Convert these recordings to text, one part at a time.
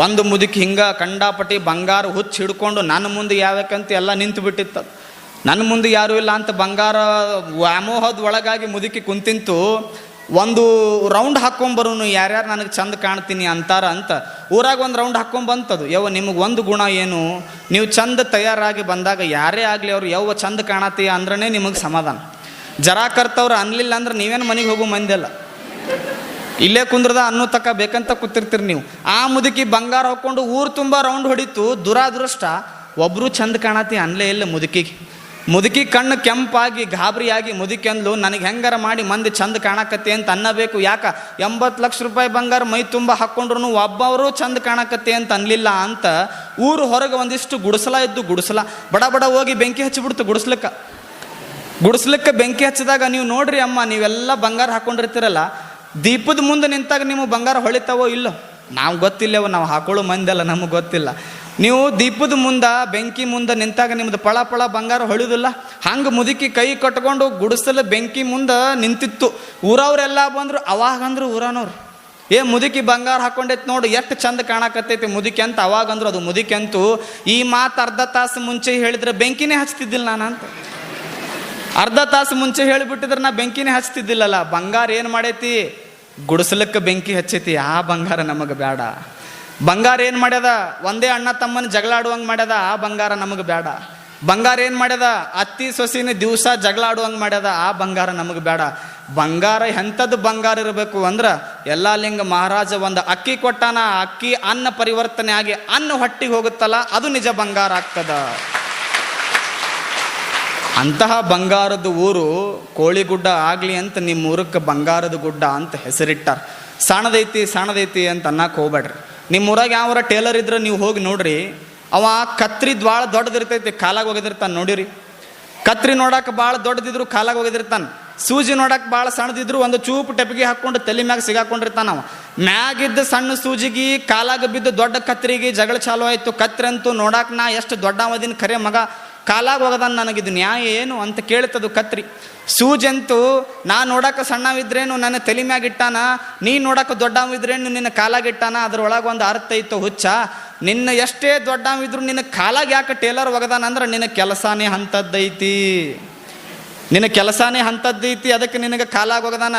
ಒಂದು ಮುದುಕಿ ಹಿಂಗೆ ಕಂಡಾಪಟ್ಟಿ ಬಂಗಾರ ಹುಚ್ಚಿ ಹಿಡ್ಕೊಂಡು ನನ್ನ ಮುಂದೆ ಯಾವ್ಯಾಕಂತ ಎಲ್ಲ ನಿಂತು ಬಿಟ್ಟಿತ್ತು. ನನ್ನ ಮುಂದೆ ಯಾರೂ ಇಲ್ಲ ಅಂತ ಬಂಗಾರ ವ್ಯಾಮೋಹದ ಒಳಗಾಗಿ ಮುದುಕಿ ಕುಂತಿಂತು. ಒಂದು ರೌಂಡ್ ಹಾಕ್ಕೊಂಬರೋನು ಯಾರ್ಯಾರು ನನಗೆ ಚಂದ ಕಾಣ್ತೀನಿ ಅಂತಾರ ಅಂತ ಊರಾಗ ಒಂದು ರೌಂಡ್ ಹಾಕ್ಕೊಂಬಂತದು. ನಿಮಗೆ ಒಂದು ಗುಣ ಏನು, ನೀವು ಚಂದ ತಯಾರಾಗಿ ಬಂದಾಗ ಯಾರೇ ಆಗಲಿ ಅವ್ರು ಚಂದ ಕಾಣತೀಯ ಅಂದ್ರೇ ನಿಮಗೆ ಸಮಾಧಾನ. ಜರಾ ಕರ್ತವ್ರು ಅನ್ಲಿಲ್ಲ ಅಂದ್ರೆ ನೀವೇನು ಮನೆಗೆ ಹೋಗೋ ಮಂದಿಲ್ಲ, ಇಲ್ಲೇ ಕುಂದ್ರದ ಅನ್ನೋ ತಕ್ಕ ಬೇಕಂತ ಕೂತಿರ್ತೀರಿ ನೀವು. ಆ ಮುದುಕಿ ಬಂಗಾರ ಹಾಕ್ಕೊಂಡು ಊರು ತುಂಬ ರೌಂಡ್ ಹೊಡಿತು. ದುರಾದೃಷ್ಟ ಒಬ್ಬರು ಚಂದ ಕಾಣತಿ ಅನ್ಲೇ ಇಲ್ಲ ಮುದುಕಿಗೆ. ಮುದುಕಿ ಕಣ್ಣು ಕೆಂಪಾಗಿ ಗಾಬರಿಯಾಗಿ ಮುದುಕಿ ಅಂದ್ಲು, ನನಗೆ ಹೆಂಗಾರ ಮಾಡಿ ಮಂದಿ ಚಂದ ಕಾಣಕತ್ತೆ ಅಂತ ಅನ್ನಬೇಕು. ಯಾಕ 80 ಲಕ್ಷ ರೂಪಾಯಿ ಬಂಗಾರ ಮೈ ತುಂಬ ಹಾಕ್ಕೊಂಡ್ರು ಒಬ್ಬವರು ಚಂದ ಕಾಣಕತ್ತೆ ಅಂತ ಅನ್ಲಿಲ್ಲ ಅಂತ ಊರು ಹೊರಗೆ ಒಂದಿಷ್ಟು ಗುಡಿಸಲ ಇದ್ದು ಗುಡಿಸಲ ಬಡ ಬಡ ಹೋಗಿ ಬೆಂಕಿ ಹಚ್ಚಿಬಿಡ್ತು. ಗುಡಿಸ್ಲಿಕ್ಕೆ ಬೆಂಕಿ ಹಚ್ಚಿದಾಗ ನೀವು ನೋಡ್ರಿ ಅಮ್ಮ, ನೀವೆಲ್ಲ ಬಂಗಾರ ಹಾಕ್ಕೊಂಡಿರ್ತೀರಲ್ಲ, ದೀಪದ ಮುಂದೆ ನಿಂತಾಗ ನೀವು ಬಂಗಾರ ಹೊಳಿತಾವೋ ಇಲ್ಲೋ ನಾವು ಗೊತ್ತಿಲ್ಲವೋ, ನಾವು ಹಾಕೊಳ್ಳೋ ಮಂದೆಲ್ಲ ನಮಗೆ ಗೊತ್ತಿಲ್ಲ. ನೀವು ದೀಪದ ಮುಂದೆ ಬೆಂಕಿ ಮುಂದೆ ನಿಂತಾಗ ನಿಮ್ದು ಪಳ ಪಳ ಬಂಗಾರ ಹೊಳಿಯೋದಿಲ್ಲ. ಹಂಗೆ ಮುದುಕಿ ಕೈ ಕಟ್ಕೊಂಡು ಗುಡಿಸಲು ಬೆಂಕಿ ಮುಂದೆ ನಿಂತಿತ್ತು. ಊರವ್ರೆಲ್ಲ ಬಂದರು. ಅವಾಗಂದ್ರು ಊರನವ್ರು, ಮುದುಕಿ ಬಂಗಾರ ಹಾಕೊಂಡೈತಿ ನೋಡು ಎಷ್ಟು ಚಂದ ಕಾಣಕತ್ತೈತಿ ಮುದುಕಿ ಅಂತ ಅವಾಗಂದ್ರು. ಅದು ಮುದುಕಿ ಅಂತೂ ಈ ಮಾತು ಅರ್ಧ ತಾಸು ಮುಂಚೆ ಹೇಳಿದ್ರೆ ಬೆಂಕಿನೇ ಹಚ್ತಿದ್ದಿಲ್ಲ ನಾನು ಅಂತ. ಅರ್ಧ ತಾಸು ಮುಂಚೆ ಹೇಳಿಬಿಟ್ಟಿದ್ರೆ ನಾ ಬೆಂಕಿನೇ ಹಚ್ತಿದ್ದಿಲ್ಲಲ್ಲ. ಬಂಗಾರ ಏನು ಮಾಡೈತಿ, ಗುಡಿಸಲಕ್ಕೆ ಬೆಂಕಿ ಹಚ್ಚೈತಿ. ಆ ಬಂಗಾರ ನಮಗೆ ಬೇಡ. ಬಂಗಾರ ಏನು ಮಾಡ್ಯದ, ಒಂದೇ ಅಣ್ಣ ತಮ್ಮನ ಜಗಳ ಆಡುವಂಗೆ ಮಾಡ್ಯದ. ಆ ಬಂಗಾರ ನಮಗೆ ಬೇಡ. ಬಂಗಾರ ಏನು ಮಾಡ್ಯದ, ಅತ್ತಿ ಸೊಸಿನ ದಿವಸ ಜಗಳ ಆಡುವಂಗೆ ಮಾಡ್ಯದ. ಆ ಬಂಗಾರ ನಮಗೆ ಬೇಡ. ಬಂಗಾರ ಎಂಥದ್ದು ಬಂಗಾರ ಇರಬೇಕು ಅಂದ್ರೆ, ಎಲ್ಲ ಲಿಂಗ ಮಹಾರಾಜ ಒಂದು ಅಕ್ಕಿ ಕೊಟ್ಟಾನ, ಅಕ್ಕಿ ಅನ್ನ ಪರಿವರ್ತನೆ ಆಗಿ ಅನ್ನ ಹೊಟ್ಟಿಗೆ ಹೋಗುತ್ತಲ್ಲ, ಅದು ನಿಜ ಬಂಗಾರ ಆಗ್ತದ. ಅಂತಹ ಬಂಗಾರದ ಊರು ಕೋಳಿಗುಡ್ಡ ಆಗಲಿ ಅಂತ ನಿಮ್ಮ ಊರಕ್ಕೆ ಬಂಗಾರದ ಗುಡ್ಡ ಅಂತ ಹೆಸರಿಟ್ಟಾರ. ಸಣ್ಣದೈತಿ ಅಂತ ಅನ್ನಕ್ಕೆ ಹೋಗ್ಬೇಡ್ರಿ. ನಿಮ್ಮ ಊರಾಗ ಯಾವರ ಟೇಲರ್ ಇದ್ರೆ ನೀವು ಹೋಗಿ ನೋಡ್ರಿ, ಅವ ಕತ್ರಿ ಭಾಳ ದೊಡ್ಡದಿರ್ತೈತಿ, ಕಾಲಾಗ ಹೋಗಿದಿರ್ತಾನೆ ನೋಡಿರಿ. ಕತ್ರಿ ನೋಡಕ್ಕೆ ಭಾಳ ದೊಡ್ಡದಿದ್ರು ಕಾಲಾಗ ಹೋಗಿದಿರ್ತಾನೆ. ಸೂಜಿ ನೋಡಕ್ಕೆ ಭಾಳ ಸಣ್ಣದಿದ್ರು ಒಂದು ಚೂಪು ಟೆಪಿಗೆ ಹಾಕ್ಕೊಂಡು ತಲೆ ಮ್ಯಾಗ ಸಿಗಾಕೊಂಡಿರ್ತಾನ. ಅವ ಮ್ಯಾಗಿದ್ದ ಸಣ್ಣ ಸೂಜಿಗೆ ಕಾಲಾಗ ಬಿದ್ದು ದೊಡ್ಡ ಕತ್ರಿಗೆ ಜಗಳ ಚಾಲು ಆಯಿತು. ಕತ್ರಿ ಅಂತೂ ನೋಡಕ್ಕೆ ನಾ ಎಷ್ಟು ದೊಡ್ಡ ಅವಧಿನ ಖರೆ ಮಗ, ಕಾಲಾಗ ಹೋಗದಾನ, ನನಗಿದು ನ್ಯಾಯ ಏನು ಅಂತ ಕೇಳ್ತದು ಕತ್ರಿ. ಸೂಜಂತೂ ನಾ ನೋಡಕ್ಕೆ ಸಣ್ಣವಿದ್ರೇನು ನನ್ನ ತಲೆ ಮ್ಯಾಗ ಇಟ್ಟಾನ, ನೀ ನೋಡಕ್ಕೆ ದೊಡ್ಡವಿದ್ರೇನು ನಿನ್ನ ಕಾಲಾಗಿಟ್ಟಾನ. ಅದ್ರೊಳಗೆ ಒಂದು ಅರ್ಥ ಇತ್ತು, ಹುಚ್ಚ, ನಿನ್ನ ಎಷ್ಟೇ ದೊಡ್ಡವಿದ್ರು ನಿನ್ನ ಕಾಲಾಗ ಯಾಕೆ ಟೇಲರ್ ಒಗದಾನ ಅಂದ್ರೆ ನಿನ್ನ ಕೆಲಸನೇ ಅಂಥದ್ದೈತಿ, ನಿನ್ನ ಕೆಲಸನೇ ಅಂಥದ್ದೈತಿ, ಅದಕ್ಕೆ ನಿನಗೆ ಕಾಲಾಗ ಒಗದಾನ.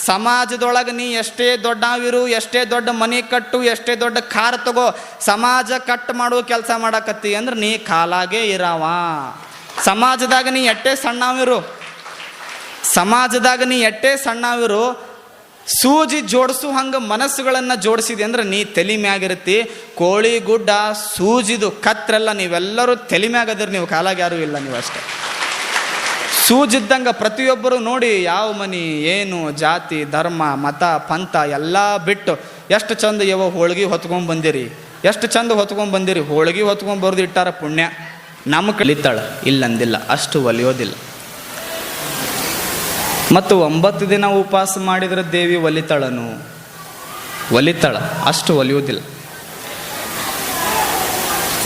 ಸಮಾಜದೊಳಗೆ ನೀ ಎಷ್ಟೇ ದೊಡ್ಡವಿರು, ಎಷ್ಟೇ ದೊಡ್ಡ ಮನೆ ಕಟ್ಟು, ಎಷ್ಟೇ ದೊಡ್ಡ ಕಾರ್ ತಗೋ, ಸಮಾಜ ಕಟ್ ಮಾಡೋ ಕೆಲಸ ಮಾಡಕತ್ತಿ ಅಂದ್ರೆ ನೀ ಕಾಲಾಗೆ ಇರವ. ಸಮಾಜದಾಗ ನೀ ಎಷ್ಟೇ ಸಣ್ಣವಿರು, ಸೂಜಿ ಜೋಡಿಸು ಹಂಗೆ ಮನಸ್ಸುಗಳನ್ನು ಜೋಡಿಸಿದೆ ಅಂದ್ರೆ ನೀ ತಲೆ ಮ್ಯಾಗಿರ್ತಿ. ಕೋಳಿ ಗುಡ್ಡ ಸೂಜಿದು ಕತ್ರೆಲ್ಲ ನೀವೆಲ್ಲರೂ ತಲೆ ಮ್ಯಾಗದಿರಿ, ನೀವು ಕಾಲಾಗ ಯಾರೂ ಇಲ್ಲ, ನೀವು ಅಷ್ಟೇ. ಸೂಜಿದ್ದಂಗೆ ಪ್ರತಿಯೊಬ್ಬರು ನೋಡಿ, ಯಾವ ಮನೆ ಏನು ಜಾತಿ ಧರ್ಮ ಮತ ಪಂಥ ಎಲ್ಲ ಬಿಟ್ಟು ಎಷ್ಟು ಚಂದ ಹೋಳ್ಗೆ ಹೊತ್ಕೊಂಡು ಬಂದಿರಿ, ಎಷ್ಟು ಚಂದ ಹೊತ್ಕೊಂಡು ಬಂದಿರಿ. ಹೋಳ್ಗೆ ಹೊತ್ಕೊಂಡು ಬರೆದು ಇಟ್ಟಾರ ಪುಣ್ಯ. ನಮ್ಮ ಕಲಿತಾಳ ಇಲ್ಲಂದಿಲ್ಲ, ಅಷ್ಟು ಒಲಿಯೋದಿಲ್ಲ. ಮತ್ತು 9 ದಿನ ಉಪವಾಸ ಮಾಡಿದ್ರೆ ದೇವಿ ಒಲಿತಾಳ, ಅಷ್ಟು ಒಲಿಯೋದಿಲ್ಲ.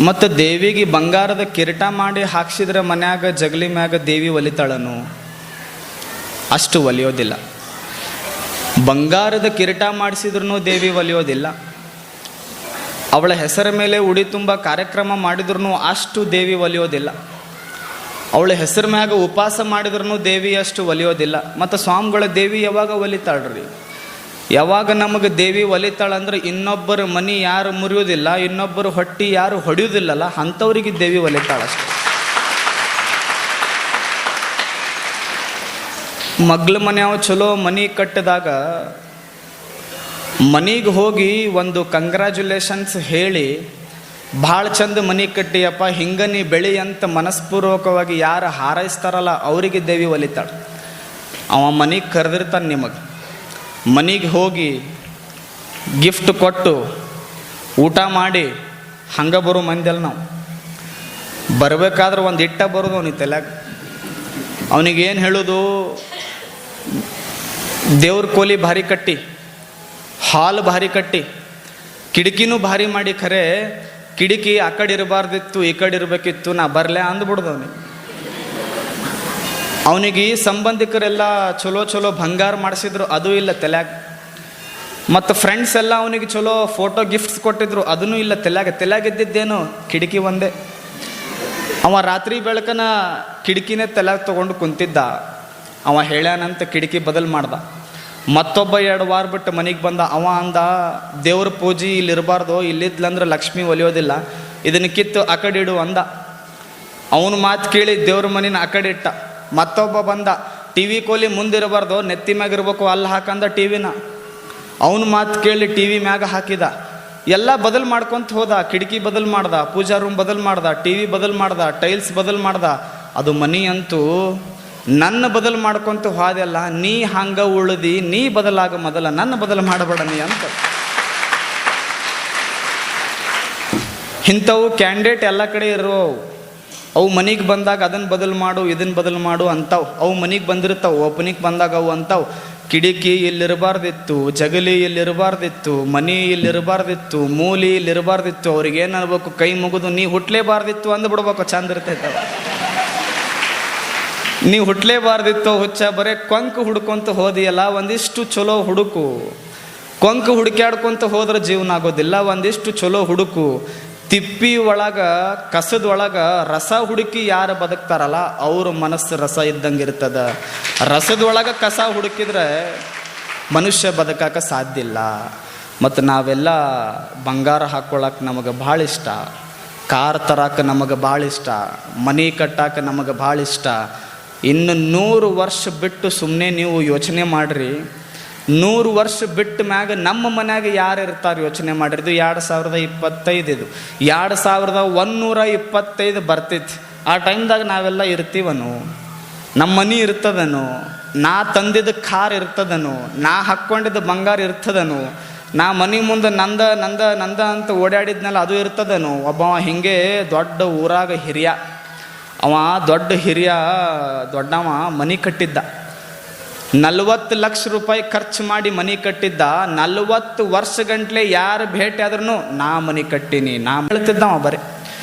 ಮತ್ತು ದೇವಿಗೆ ಬಂಗಾರದ ಕಿರೀಟ ಮಾಡಿ ಹಾಕ್ಸಿದ್ರೆ ಮನ್ಯಾಗ ಜಗಲಿ ಮ್ಯಾಗ ದೇವಿ ಒಲಿತಾಳನು, ಅಷ್ಟು ಒಲಿಯೋದಿಲ್ಲ. ಬಂಗಾರದ ಕಿರೀಟ ಮಾಡಿಸಿದ್ರೂ ದೇವಿ ಒಲಿಯೋದಿಲ್ಲ. ಅವಳ ಹೆಸರ ಮೇಲೆ ಉಡಿ ತುಂಬ ಕಾರ್ಯಕ್ರಮ ಮಾಡಿದ್ರೂ ಅಷ್ಟು ದೇವಿ ಒಲಿಯೋದಿಲ್ಲ. ಅವಳ ಹೆಸರು ಮ್ಯಾಗ ಉಪವಾಸ ಮಾಡಿದ್ರೂ ದೇವಿ ಅಷ್ಟು ಒಲಿಯೋದಿಲ್ಲ. ಮತ್ತು ಸ್ವಾಮಿಗಳ ದೇವಿ ಯಾವಾಗ ಒಲಿತಾಳ್ರಿ, ಯಾವಾಗ ನಮಗೆ ದೇವಿ ಒಲಿತಾಳಂದ್ರೆ ಇನ್ನೊಬ್ಬರ ಮನೆ ಯಾರು ಮುರಿಯೋದಿಲ್ಲ, ಇನ್ನೊಬ್ಬರು ಹೊಟ್ಟಿ ಯಾರು ಹೊಡೆಯೋದಿಲ್ಲಲ್ಲ, ಅಂಥವ್ರಿಗೆ ದೇವಿ ಒಲಿತಾಳಷ್ಟೆ. ಮಗ್ಳ ಮನೆಯವ ಚಲೋ ಮನೆ ಕಟ್ಟಿದಾಗ ಮನೆಗೆ ಹೋಗಿ ಒಂದು ಕಂಗ್ರ್ಯಾಚುಲೇಷನ್ಸ್ ಹೇಳಿ, ಭಾಳ ಚಂದ ಮನೆ ಕಟ್ಟಿಯಪ್ಪ, ಹಿಂಗ ನೀ ಬೆಳಿ ಅಂತ ಮನಸ್ಪೂರ್ವಕವಾಗಿ ಯಾರು ಹಾರೈಸ್ತಾರಲ್ಲ ಅವರಿಗೆ ದೇವಿ ಒಲಿತಾಳೆ. ಅವ ಮನೆಗೆ ಕರೆದಿರ್ತಾನೆ ನಿಮಗೆ, ಮನೆಗೆ ಹೋಗಿ ಗಿಫ್ಟ್ ಕೊಟ್ಟು ಊಟ ಮಾಡಿ ಹಂಗೆ ಬರೋ ಮಂದಿಲ್ಲ ನಾವು. ಬರಬೇಕಾದ್ರೆ ಒಂದು ಇಟ್ಟ ಬರೋದು ಅವನಿಗೆ ತಲೆಯಾಗ. ಅವನಿಗೇನು ಹೇಳೋದು, ದೇವ್ರ ಕೋಲಿ ಭಾರಿ ಕಟ್ಟಿ, ಹಾಲು ಭಾರಿ ಕಟ್ಟಿ, ಕಿಟಕಿನೂ ಭಾರಿ ಮಾಡಿ, ಖರೆ ಕಿಟಕಿ ಆ ಕಡೆ ಇರಬಾರ್ದಿತ್ತು ಈ ಕಡೆ ಇರಬೇಕಿತ್ತು, ನಾ ಬರಲೇ ಅಂದ್ಬಿಡ್ದು ಅವನಿಗೆ ಸಂಬಂಧಿಕರೆಲ್ಲ ಚಲೋ ಬಂಗಾರ ಮಾಡಿಸಿದ್ರು, ಅದು ಇಲ್ಲ ತಲೆಯಾಗ. ಮತ್ತು ಫ್ರೆಂಡ್ಸ್ ಎಲ್ಲ ಅವನಿಗೆ ಚಲೋ ಫೋಟೋ ಗಿಫ್ಟ್ಸ್ ಕೊಟ್ಟಿದ್ರು, ಅದನ್ನೂ ಇಲ್ಲ. ತೆಲಾಗಿದ್ದೇನು ಕಿಟಕಿ ಒಂದೇ. ಅವ ರಾತ್ರಿ ಬೆಳಕನ ಕಿಟಕಿನೇ ತೆಲಾಗ ತೊಗೊಂಡು ಕುಂತಿದ್ದ. ಅವ ಹೇಳ್ಯಾನಂತ ಕಿಟಕಿ ಬದಲು ಮಾಡ್ದ. ಮತ್ತೊಬ್ಬ 2 ವಾರ ಬಿಟ್ಟು ಮನೆಗೆ ಬಂದ. ಅವ ಅಂದ, ದೇವ್ರ ಪೂಜೆ ಇಲ್ಲಿ ಇರಬಾರ್ದು, ಇಲ್ಲಿದ್ಲಂದ್ರೆ ಲಕ್ಷ್ಮಿ ಒಲಿಯೋದಿಲ್ಲ, ಇದನ್ನು ಕಿತ್ತು ಆ ಕಡೆ ಇಡು ಅಂದ. ಅವನು ಮಾತು ಕೇಳಿ ದೇವ್ರ ಮನೇನ ಆ ಕಡೆ ಇಟ್ಟ. ಮತ್ತೊಬ್ಬ ಬಂದ, ಟಿವಿ ಕೋಲಿ ಮುಂದಿರಬಾರ್ದು, ನೆತ್ತಿ ಮ್ಯಾಗ ಇರ್ಬೇಕು, ಅಲ್ಲಿ ಹಾಕಂದ ಟಿವಿನ. ಅವನು ಮಾತು ಕೇಳಿ ಟಿವಿ ಮ್ಯಾಗ ಹಾಕಿದ. ಎಲ್ಲ ಬದಲು ಮಾಡ್ಕೊಂತ ಹೋದ. ಕಿಟಕಿ ಬದಲು ಮಾಡ್ದ, ಪೂಜಾ ರೂಮ್ ಬದಲು ಮಾಡ್ದ, ಟಿವಿ ಬದಲು ಮಾಡ್ದ, ಟೈಲ್ಸ್ ಬದಲು ಮಾಡ್ದ. ಅದು ಮನಿ ಅಂತೂ ನನ್ನ ಬದಲು ಮಾಡ್ಕೊಂತ ಹೋದೆಲ್ಲ. ನೀ ಹಂಗ ಉಳಿದಿ, ನೀ ಬದಲಾಗ ಮೊದಲ, ನನ್ನ ಬದಲು ಮಾಡಬೇಡ ನೀ ಅಂತ. ಇಂಥವು ಕ್ಯಾಂಡಿಡೇಟ್ ಎಲ್ಲ ಕಡೆ ಇರೋ. ಅವು ಮನೆಗೆ ಬಂದಾಗ ಅದನ್ನು ಬದಲು ಮಾಡು, ಇದನ್ನು ಬದಲು ಮಾಡು ಅಂತಾವು. ಅವು ಮನೆಗೆ ಬಂದಿರ್ತಾವೆ, ಓಪನಿಗೆ ಬಂದಾಗ ಅವು ಅಂತಾವು, ಕಿಟಕಿ ಇಲ್ಲಿರಬಾರ್ದಿತ್ತು, ಜಗಲಿ ಇಲ್ಲಿರಬಾರ್ದಿತ್ತು, ಮನಿ ಇಲ್ಲಿರಬಾರ್ದಿತ್ತು, ಮೂಲಿ ಇಲ್ಲಿರಬಾರ್ದಿತ್ತು. ಅವ್ರಿಗೆ ಏನು ಅನ್ಬೇಕು, ಕೈ ಮುಗಿದು ನೀ ಹುಟ್ಲೇಬಾರ್ದಿತ್ತು ಅಂದ್ಬಿಡ್ಬೇಕು. ಚಂದ ಇರ್ತೈತೆ. ನೀ ಹುಟ್ಲೇಬಾರ್ದಿತ್ತು ಹುಚ್ಚ, ಬರೇ ಕೊಂಕು ಹುಡ್ಕೊಂತ ಹೋದಿಯಲ್ಲ. ಒಂದಿಷ್ಟು ಚಲೋ ಹುಡುಕು. ಕೊಂಕು ಹುಡುಕ್ಯಾಡ್ಕೊಂತ ಹೋದ್ರೆ ಜೀವನ ಆಗೋದಿಲ್ಲ. ಒಂದಿಷ್ಟು ಚಲೋ ಹುಡುಕು. ತಿಪ್ಪಿ ಒಳಗ, ಕಸದ ಒಳಗ ರಸ ಹುಡುಕಿ ಯಾರು ಬದುಕ್ತಾರಲ್ಲ ಅವ್ರ ಮನಸ್ಸು ರಸ ಇದ್ದಂಗೆ ಇರ್ತದ. ರಸದೊಳಗ ಕಸ ಹುಡುಕಿದ್ರೆ ಮನುಷ್ಯ ಬದುಕಾಕ ಸಾಧ್ಯ ಇಲ್ಲ. ಮತ್ತು ನಾವೆಲ್ಲ ಬಂಗಾರ ಹಾಕ್ಕೊಳಕ್ಕೆ ನಮಗೆ ಭಾಳ ಇಷ್ಟ, ಕಾರ್ ತರಕ್ಕೆ ನಮಗೆ ಭಾಳ ಇಷ್ಟ, ಮನೆ ಕಟ್ಟಾಕ ನಮಗೆ ಭಾಳ ಇಷ್ಟ. ಇನ್ನು 100 ವರ್ಷ ಬಿಟ್ಟು ಸುಮ್ಮನೆ ನೀವು ಯೋಚನೆ ಮಾಡಿರಿ. 100 ವರ್ಷ ಬಿಟ್ಟ ಮ್ಯಾಗ ನಮ್ಮ ಮನ್ಯಾಗ ಯಾರು ಇರ್ತಾರೆ ಯೋಚನೆ ಮಾಡಿರಿ. ಇದು 2025. ಇದು 2125 ಬರ್ತೈತಿ. ಆ ಟೈಮ್ದಾಗ ನಾವೆಲ್ಲ ಇರ್ತೀವನು, ನಮ್ಮ ಮನೆ ಇರ್ತದನು, ನಾ ತಂದಿದ್ದ ಕಾರ್ ಇರ್ತದನು, ನಾ ಹಾಕ್ಕೊಂಡಿದ್ದ ಬಂಗಾರ ಇರ್ತದನು, ನಾ ಮನೆ ಮುಂದೆ ನಂದ ನಂದ ನಂದ ಅಂತ ಓಡಾಡಿದ್ನಲ್ಲ ಅದು ಇರ್ತದನು. ಒಬ್ಬ ಹಿಂಗೆ ದೊಡ್ಡ ಊರಾಗ ಹಿರಿಯ, ಅವ ದೊಡ್ಡ ಹಿರಿಯ ದೊಡ್ಡವ ಮನೆ ಕಟ್ಟಿದ್ದ. 40 ಲಕ್ಷ ರೂಪಾಯಿ ಖರ್ಚು ಮಾಡಿ ಮನೆ ಕಟ್ಟಿದ್ದ. 40 ವರ್ಷ ಗಂಟ್ಲೆ ಯಾರು ಭೇಟಿ ಆದ್ರೂ ನಾ ಮನೆ ಕಟ್ಟೀನಿ ನಾ ಹೇಳ್ತಿದ್ದವ. ಬರೀ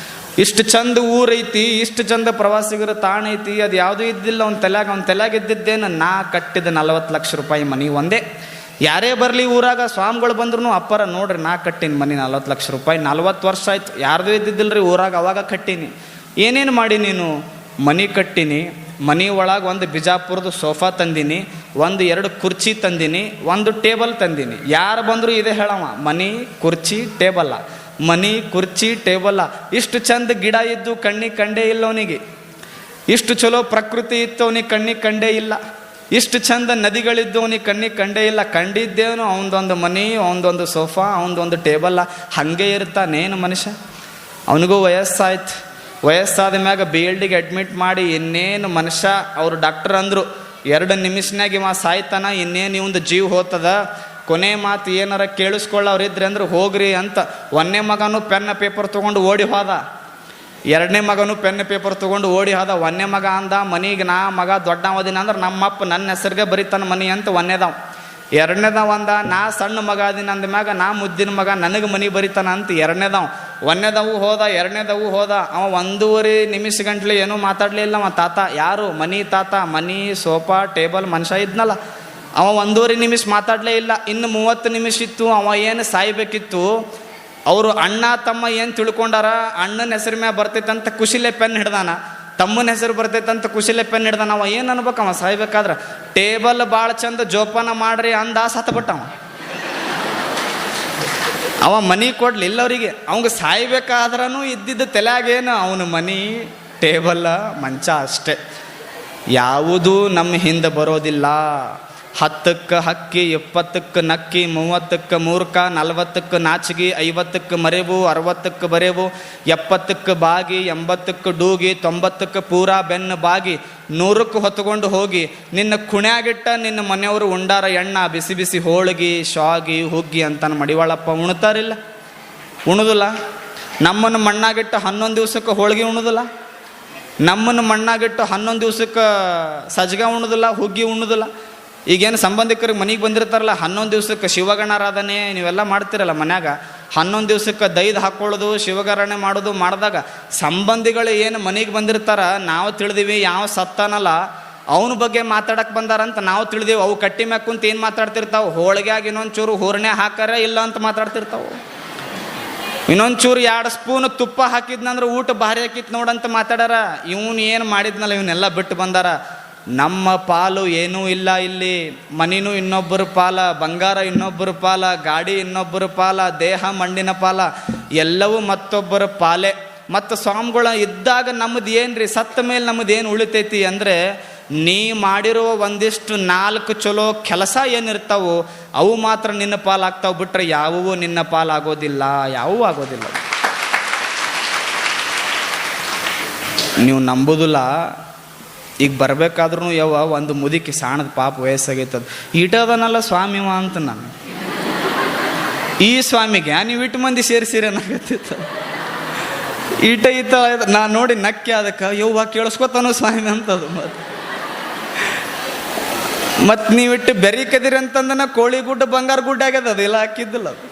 ಇಷ್ಟು ಚಂದ ಊರೈತಿ, ಇಷ್ಟು ಚಂದ ಪ್ರವಾಸಿಗರ ತಾಣ ಐತಿ, ಅದು ಯಾವುದೂ ಇದ್ದಿಲ್ಲ ಅವ್ನ ತಲೆಯಾಗ ಇದ್ದಿದ್ದೇನು, ನಾ ಕಟ್ಟಿದ 40 ಲಕ್ಷ ರೂಪಾಯಿ ಮನೆ ಒಂದೇ. ಯಾರೇ ಬರಲಿ ಊರಾಗ ಸ್ವಾಮಿಗಳು ಬಂದ್ರು ಅಪ್ಪರ ನೋಡ್ರಿ ನಾ ಕಟ್ಟೀನಿ ಮನೆ 40 ಲಕ್ಷ ರೂಪಾಯಿ. 40 ವರ್ಷ ಆಯ್ತು, ಯಾರ್ದು ಇದ್ದಿದ್ದಿಲ್ರಿ ಊರಾಗ, ಅವಾಗ ಕಟ್ಟೀನಿ. ಏನೇನು ಮಾಡಿ ನೀನು? ಮನೆ ಕಟ್ಟೀನಿ. ಮನೆ ಒಳಗೆ ಒಂದು ಬಿಜಾಪುರದ ಸೋಫಾ ತಂದೀನಿ, 1-2 ಕುರ್ಚಿ ತಂದೀನಿ, 1 ಟೇಬಲ್ ತಂದೀನಿ. ಯಾರು ಬಂದರೂ ಇದೇ ಹೇಳವ, ಮನೆ ಕುರ್ಚಿ ಟೇಬಲ್ಲ, ಮನೆ ಕುರ್ಚಿ ಟೇಬಲ್ಲ. ಇಷ್ಟು ಚಂದ ಗಿಡ ಇದ್ದು ಕಣ್ಣಿಗೆ ಕಂಡೇ ಇಲ್ಲ ಅವನಿಗೆ. ಇಷ್ಟು ಚಲೋ ಪ್ರಕೃತಿ ಇತ್ತು ಅವನಿಗೆ ಕಣ್ಣಿಗೆ ಕಂಡೇ ಇಲ್ಲ. ಇಷ್ಟು ಚಂದ ನದಿಗಳಿದ್ದು ಅವನಿಗೆ ಕಣ್ಣಿಗೆ ಕಂಡೇ ಇಲ್ಲ. ಕಂಡಿದ್ದೇನು ಅವನದೊಂದು ಮನೆ, ಅವನದೊಂದು ಸೋಫಾ, ಅವನದೊಂದು ಟೇಬಲ್ಲ. ಹಾಗೆ ಇರ್ತಾನೇನು ಮನುಷ್ಯ? ಅವನಿಗೂ ವಯಸ್ಸಾಯ್ತು. ವಯಸ್ಸಾದ ಮ್ಯಾಗ BLDಗೆ ಅಡ್ಮಿಟ್ ಮಾಡಿ ಇನ್ನೇನು ಮನುಷ್ಯ, ಅವರು ಡಾಕ್ಟರ್ ಅಂದರು 2 ನಿಮಿಷನಾಗ ಇವ ಸಾಯ್ತಾನ, ಇನ್ನೇನು ಇವಂದು ಜೀವ ಹೋಗ್ತದ, ಕೊನೆ ಮಾತು ಏನಾರ ಕೇಳಿಸ್ಕೊಳ್ಳೋರಿದ್ರೆ ಅಂದ್ರೆ ಹೋಗ್ರಿ ಅಂತ. 1ನೇ ಮಗನೂ ಪೆನ್ ಪೇಪರ್ ತೊಗೊಂಡು ಓಡಿ ಹೋದ. 2ನೇ ಮಗನೂ ಪೆನ್ ಪೇಪರ್ ತೊಗೊಂಡು ಓಡಿ ಹೋದ. 1ನೇ ಮಗ ಅಂದ, ಮನೆಗೆ ನಾ ಮಗ ದೊಡ್ಡವದಿನ ಅಂದ್ರೆ ನಮ್ಮಪ್ಪ ನನ್ನ ಹೆಸರಿಗೆ ಬರೀತಾನ ಮನೆ ಅಂತ 1ನೇದವ. 2ನೇದವ ಅಂದ, ನಾ ಸಣ್ಣ ಮಗ ಅದಿನ ಅಂದ ಮ್ಯಾಗ ನಾ ಮುದ್ದಿನ ಮಗ ನನಗೆ ಮನೆ ಬರೀತಾನ ಅಂತ 2ನೇದವ. 1ನೇದವು ಹೋದ, 2ನೇದವು ಹೋದ. ಅವ 1.5 ನಿಮಿಷ ಗಂಟ್ಲೆ ಏನೂ ಮಾತಾಡಲಿಲ್ಲ. ಅವ ತಾತ ಯಾರು? ಮನಿ ತಾತ, ಮನಿ ಸೋಫಾ ಟೇಬಲ್ ಮನುಷ್ಯ ಇದ್ನಲ್ಲ, ಅವ 1.5 ನಿಮಿಷ ಮಾತಾಡಲೇ ಇಲ್ಲ. ಇನ್ನು 30 ನಿಮಿಷ ಇತ್ತು. ಅವ ಏನು ಸಾಯ್ಬೇಕಿತ್ತು. ಅವರು ಅಣ್ಣ ತಮ್ಮ ಏನು ತಿಳ್ಕೊಂಡಾರ, ಅಣ್ಣನ ಹೆಸರು ಮ್ಯಾಗ ಬರ್ತೈತಂತ ಖುಷಿಲೇ ಪೆನ್ ಹಿಡ್ದಾನ, ತಮ್ಮನ ಹೆಸರು ಬರ್ತೈತಂತ ಖುಷಿಲೇ ಪೆನ್ ಹಿಡ್ದಾನ. ಅವ ಏನು ಅನ್ಬೇಕು? ಅವ ಸಾಯ್ಬೇಕಾದ್ರೆ ಟೇಬಲ್ ಭಾಳ ಚಂದ ಜೋಪಾನ ಮಾಡ್ರಿ ಅಂದ, ಸತ್ತಬಿಟ್ಟವ. ಅವ ಮನಿ ಕೊಡ್ಲಿಲ್ಲ ಅವರಿಗೆ. ಅವಂಗೆ ಸಾಯ್ಬೇಕಾದ್ರೂ ಇದ್ದಿದ್ದು ತಲೆಯಾಗೇನು, ಅವನ ಮನಿ ಟೇಬಲ್ ಮಂಚ ಅಷ್ಟೆ. ಯಾವುದೂ ನಮ್ಮ ಹಿಂದೆ ಬರೋದಿಲ್ಲ. 10ಕ್ಕೆ ಹಕ್ಕಿ, 20ಕ್ಕೆ ನಕ್ಕಿ, 30ಕ್ಕೆ ಮೂರ್ಖ, 40ಕ್ಕೆ ನಾಚಿಗೆ, 50ಕ್ಕೆ ಮರೆವು, 60ಕ್ಕೆ ಬರೆವು, 70ಕ್ಕೆ ಬಾಗಿ, 80ಕ್ಕೆ ಡೂಗಿ, 90ಕ್ಕೆ ಪೂರಾ ಬೆನ್ನು ಬಾಗಿ, 100ಕ್ಕೆ ಹೊತ್ಕೊಂಡು ಹೋಗಿ ನಿನ್ನ ಕುಣ್ಯಾಗಿಟ್ಟ ನಿನ್ನ ಮನೆಯವರು ಉಂಡಾರ ಎಣ್ಣ, ಬಿಸಿ ಬಿಸಿ ಹೋಳಿಗೆ ಶಾಗಿ ಹುಗ್ಗಿ ಅಂತಾನೆ ಮಡಿವಾಳಪ್ಪ. ಉಣ್ತಾರಿಲ್ಲ? ಉಣುದಿಲ್ಲ. ನಮ್ಮನ್ನು ಮಣ್ಣಾಗಿಟ್ಟು 11 ದಿವ್ಸಕ್ಕೆ ಹೋಳಿಗೆ ಉಣುದಿಲ್ಲ. ನಮ್ಮನ್ನು ಮಣ್ಣಾಗಿಟ್ಟು 11 ದಿವ್ಸಕ್ಕೆ ಸಜ್ಗ ಉಣುದಿಲ್ಲ, ಹುಗ್ಗಿ ಉಣುದಿಲ್ಲ. ಈಗೇನು ಸಂಬಂಧಿಕರಿಗೆ ಮನೆಗೆ ಬಂದಿರ್ತಾರಲ್ಲ, 11 ದಿವ್ಸಕ್ಕೆ ಶಿವಗಣಾರಾಧನೆ ನೀವೆಲ್ಲ ಮಾಡ್ತಿರಲ್ಲ ಮನ್ಯಾಗ, 11 ದಿವ್ಸಕ್ಕೆ ದೈದು ಹಾಕ್ಕೊಳ್ಳೋದು, ಶಿವಗಾರಾಧನೆ ಮಾಡೋದು ಮಾಡಿದಾಗ ಸಂಬಂಧಿಗಳು ಏನು ಮನೆಗೆ ಬಂದಿರ್ತಾರ, ನಾವು ತಿಳಿದೀವಿ ಯಾವ ಸತ್ತಾನಲ್ಲ ಅವನ ಬಗ್ಗೆ ಮಾತಾಡಕ್ಕೆ ಬಂದಾರಂತ ನಾವು ತಿಳಿದೇವು. ಅವು ಕಟ್ಟಿ ಮ್ಯಾಗ ಕುಂತ ಏನು ಮಾತಾಡ್ತಿರ್ತಾವೆ, ಹೋಳಿಗೆಯಾಗ ಇನ್ನೊಂದು ಚೂರು ಹೂರ್ಣೆ ಹಾಕಾರ ಇಲ್ಲ ಅಂತ ಮಾತಾಡ್ತಿರ್ತಾವೆ. ಇನ್ನೊಂದು ಚೂರು 2 ಸ್ಪೂನ್ ತುಪ್ಪ ಹಾಕಿದ್ನಂದ್ರೆ ಊಟ ಭಾರಿ ಹಾಕಿತ್ತು ನೋಡಂತ ಮಾತಾಡಾರ. ಇವನು ಏನು ಮಾಡಿದ್ನಲ್ಲ ಇವನ್ನೆಲ್ಲ ಬಿಟ್ಟು ಬಂದಾರ. ನಮ್ಮ ಪಾಲು ಏನೂ ಇಲ್ಲ ಇಲ್ಲಿ. ಮನಿನೂ ಇನ್ನೊಬ್ಬರ ಪಾಲ, ಬಂಗಾರ ಇನ್ನೊಬ್ಬರ ಪಾಲ, ಗಾಡಿ ಇನ್ನೊಬ್ಬರ ಪಾಲ, ದೇಹ ಮಣ್ಣಿನ ಪಾಲ, ಎಲ್ಲವೂ ಮತ್ತೊಬ್ಬರ ಪಾಲೆ. ಮತ್ತು ಸ್ವಾಮಿಗಳ ಇದ್ದಾಗ ನಮ್ಮದು ಏನ್ರಿ, ಸತ್ತ ಮೇಲೆ ನಮ್ಮದು ಏನು ಉಳಿತೈತಿ ಅಂದರೆ, ನೀ ಮಾಡಿರೋ ಒಂದಿಷ್ಟು 4 ಚಲೋ ಕೆಲಸ ಏನಿರ್ತಾವೋ ಅವು ಮಾತ್ರ ನಿನ್ನ ಪಾಲಾಗ್ತಾವೆ, ಬಿಟ್ರೆ ಯಾವುವೂ ನಿನ್ನ ಪಾಲಾಗೋದಿಲ್ಲ, ಯಾವುವೂ ಆಗೋದಿಲ್ಲ. ನೀವು ನಂಬೋದಿಲ್ಲ. ಈಗ ಬರಬೇಕಾದ್ರೂ ಒಂದು ಮುದುಕಿ ಸಾಣದ ಪಾಪ ವಯಸ್ಸಾಗೈತದ, ಈಟದನಲ್ಲ ಸ್ವಾಮಿವ ಅಂತ ನಾನು. ಈ ಸ್ವಾಮಿಗೆ ನೀವು ಇಟ್ಟು ಮಂದಿ ಸೇರಿಸಿರಿ ಅನ್ನಕತ್ತಿತ್ತ. ಈಟ ಈತ ನಾನು ನೋಡಿ ನಕ್ಕೆ ಅದಕ್ಕೆ ಯವ್ವ ಕೇಳಿಸ್ಕೊತಾನೋ ಸ್ವಾಮಿ ಅಂತದು. ಮತ್ತು ನೀವಿಟ್ಟು ಬೆರಿಕದಿರಿ ಅಂತಂದನ ಕೋಳಿ ಗುಡ್ಡ ಬಂಗಾರ ಗುಡ್ಡ ಆಗ್ಯದ, ಅದು ಇಲ್ಲ ಹಾಕಿದ್ದಿಲ್ಲ ಅದು.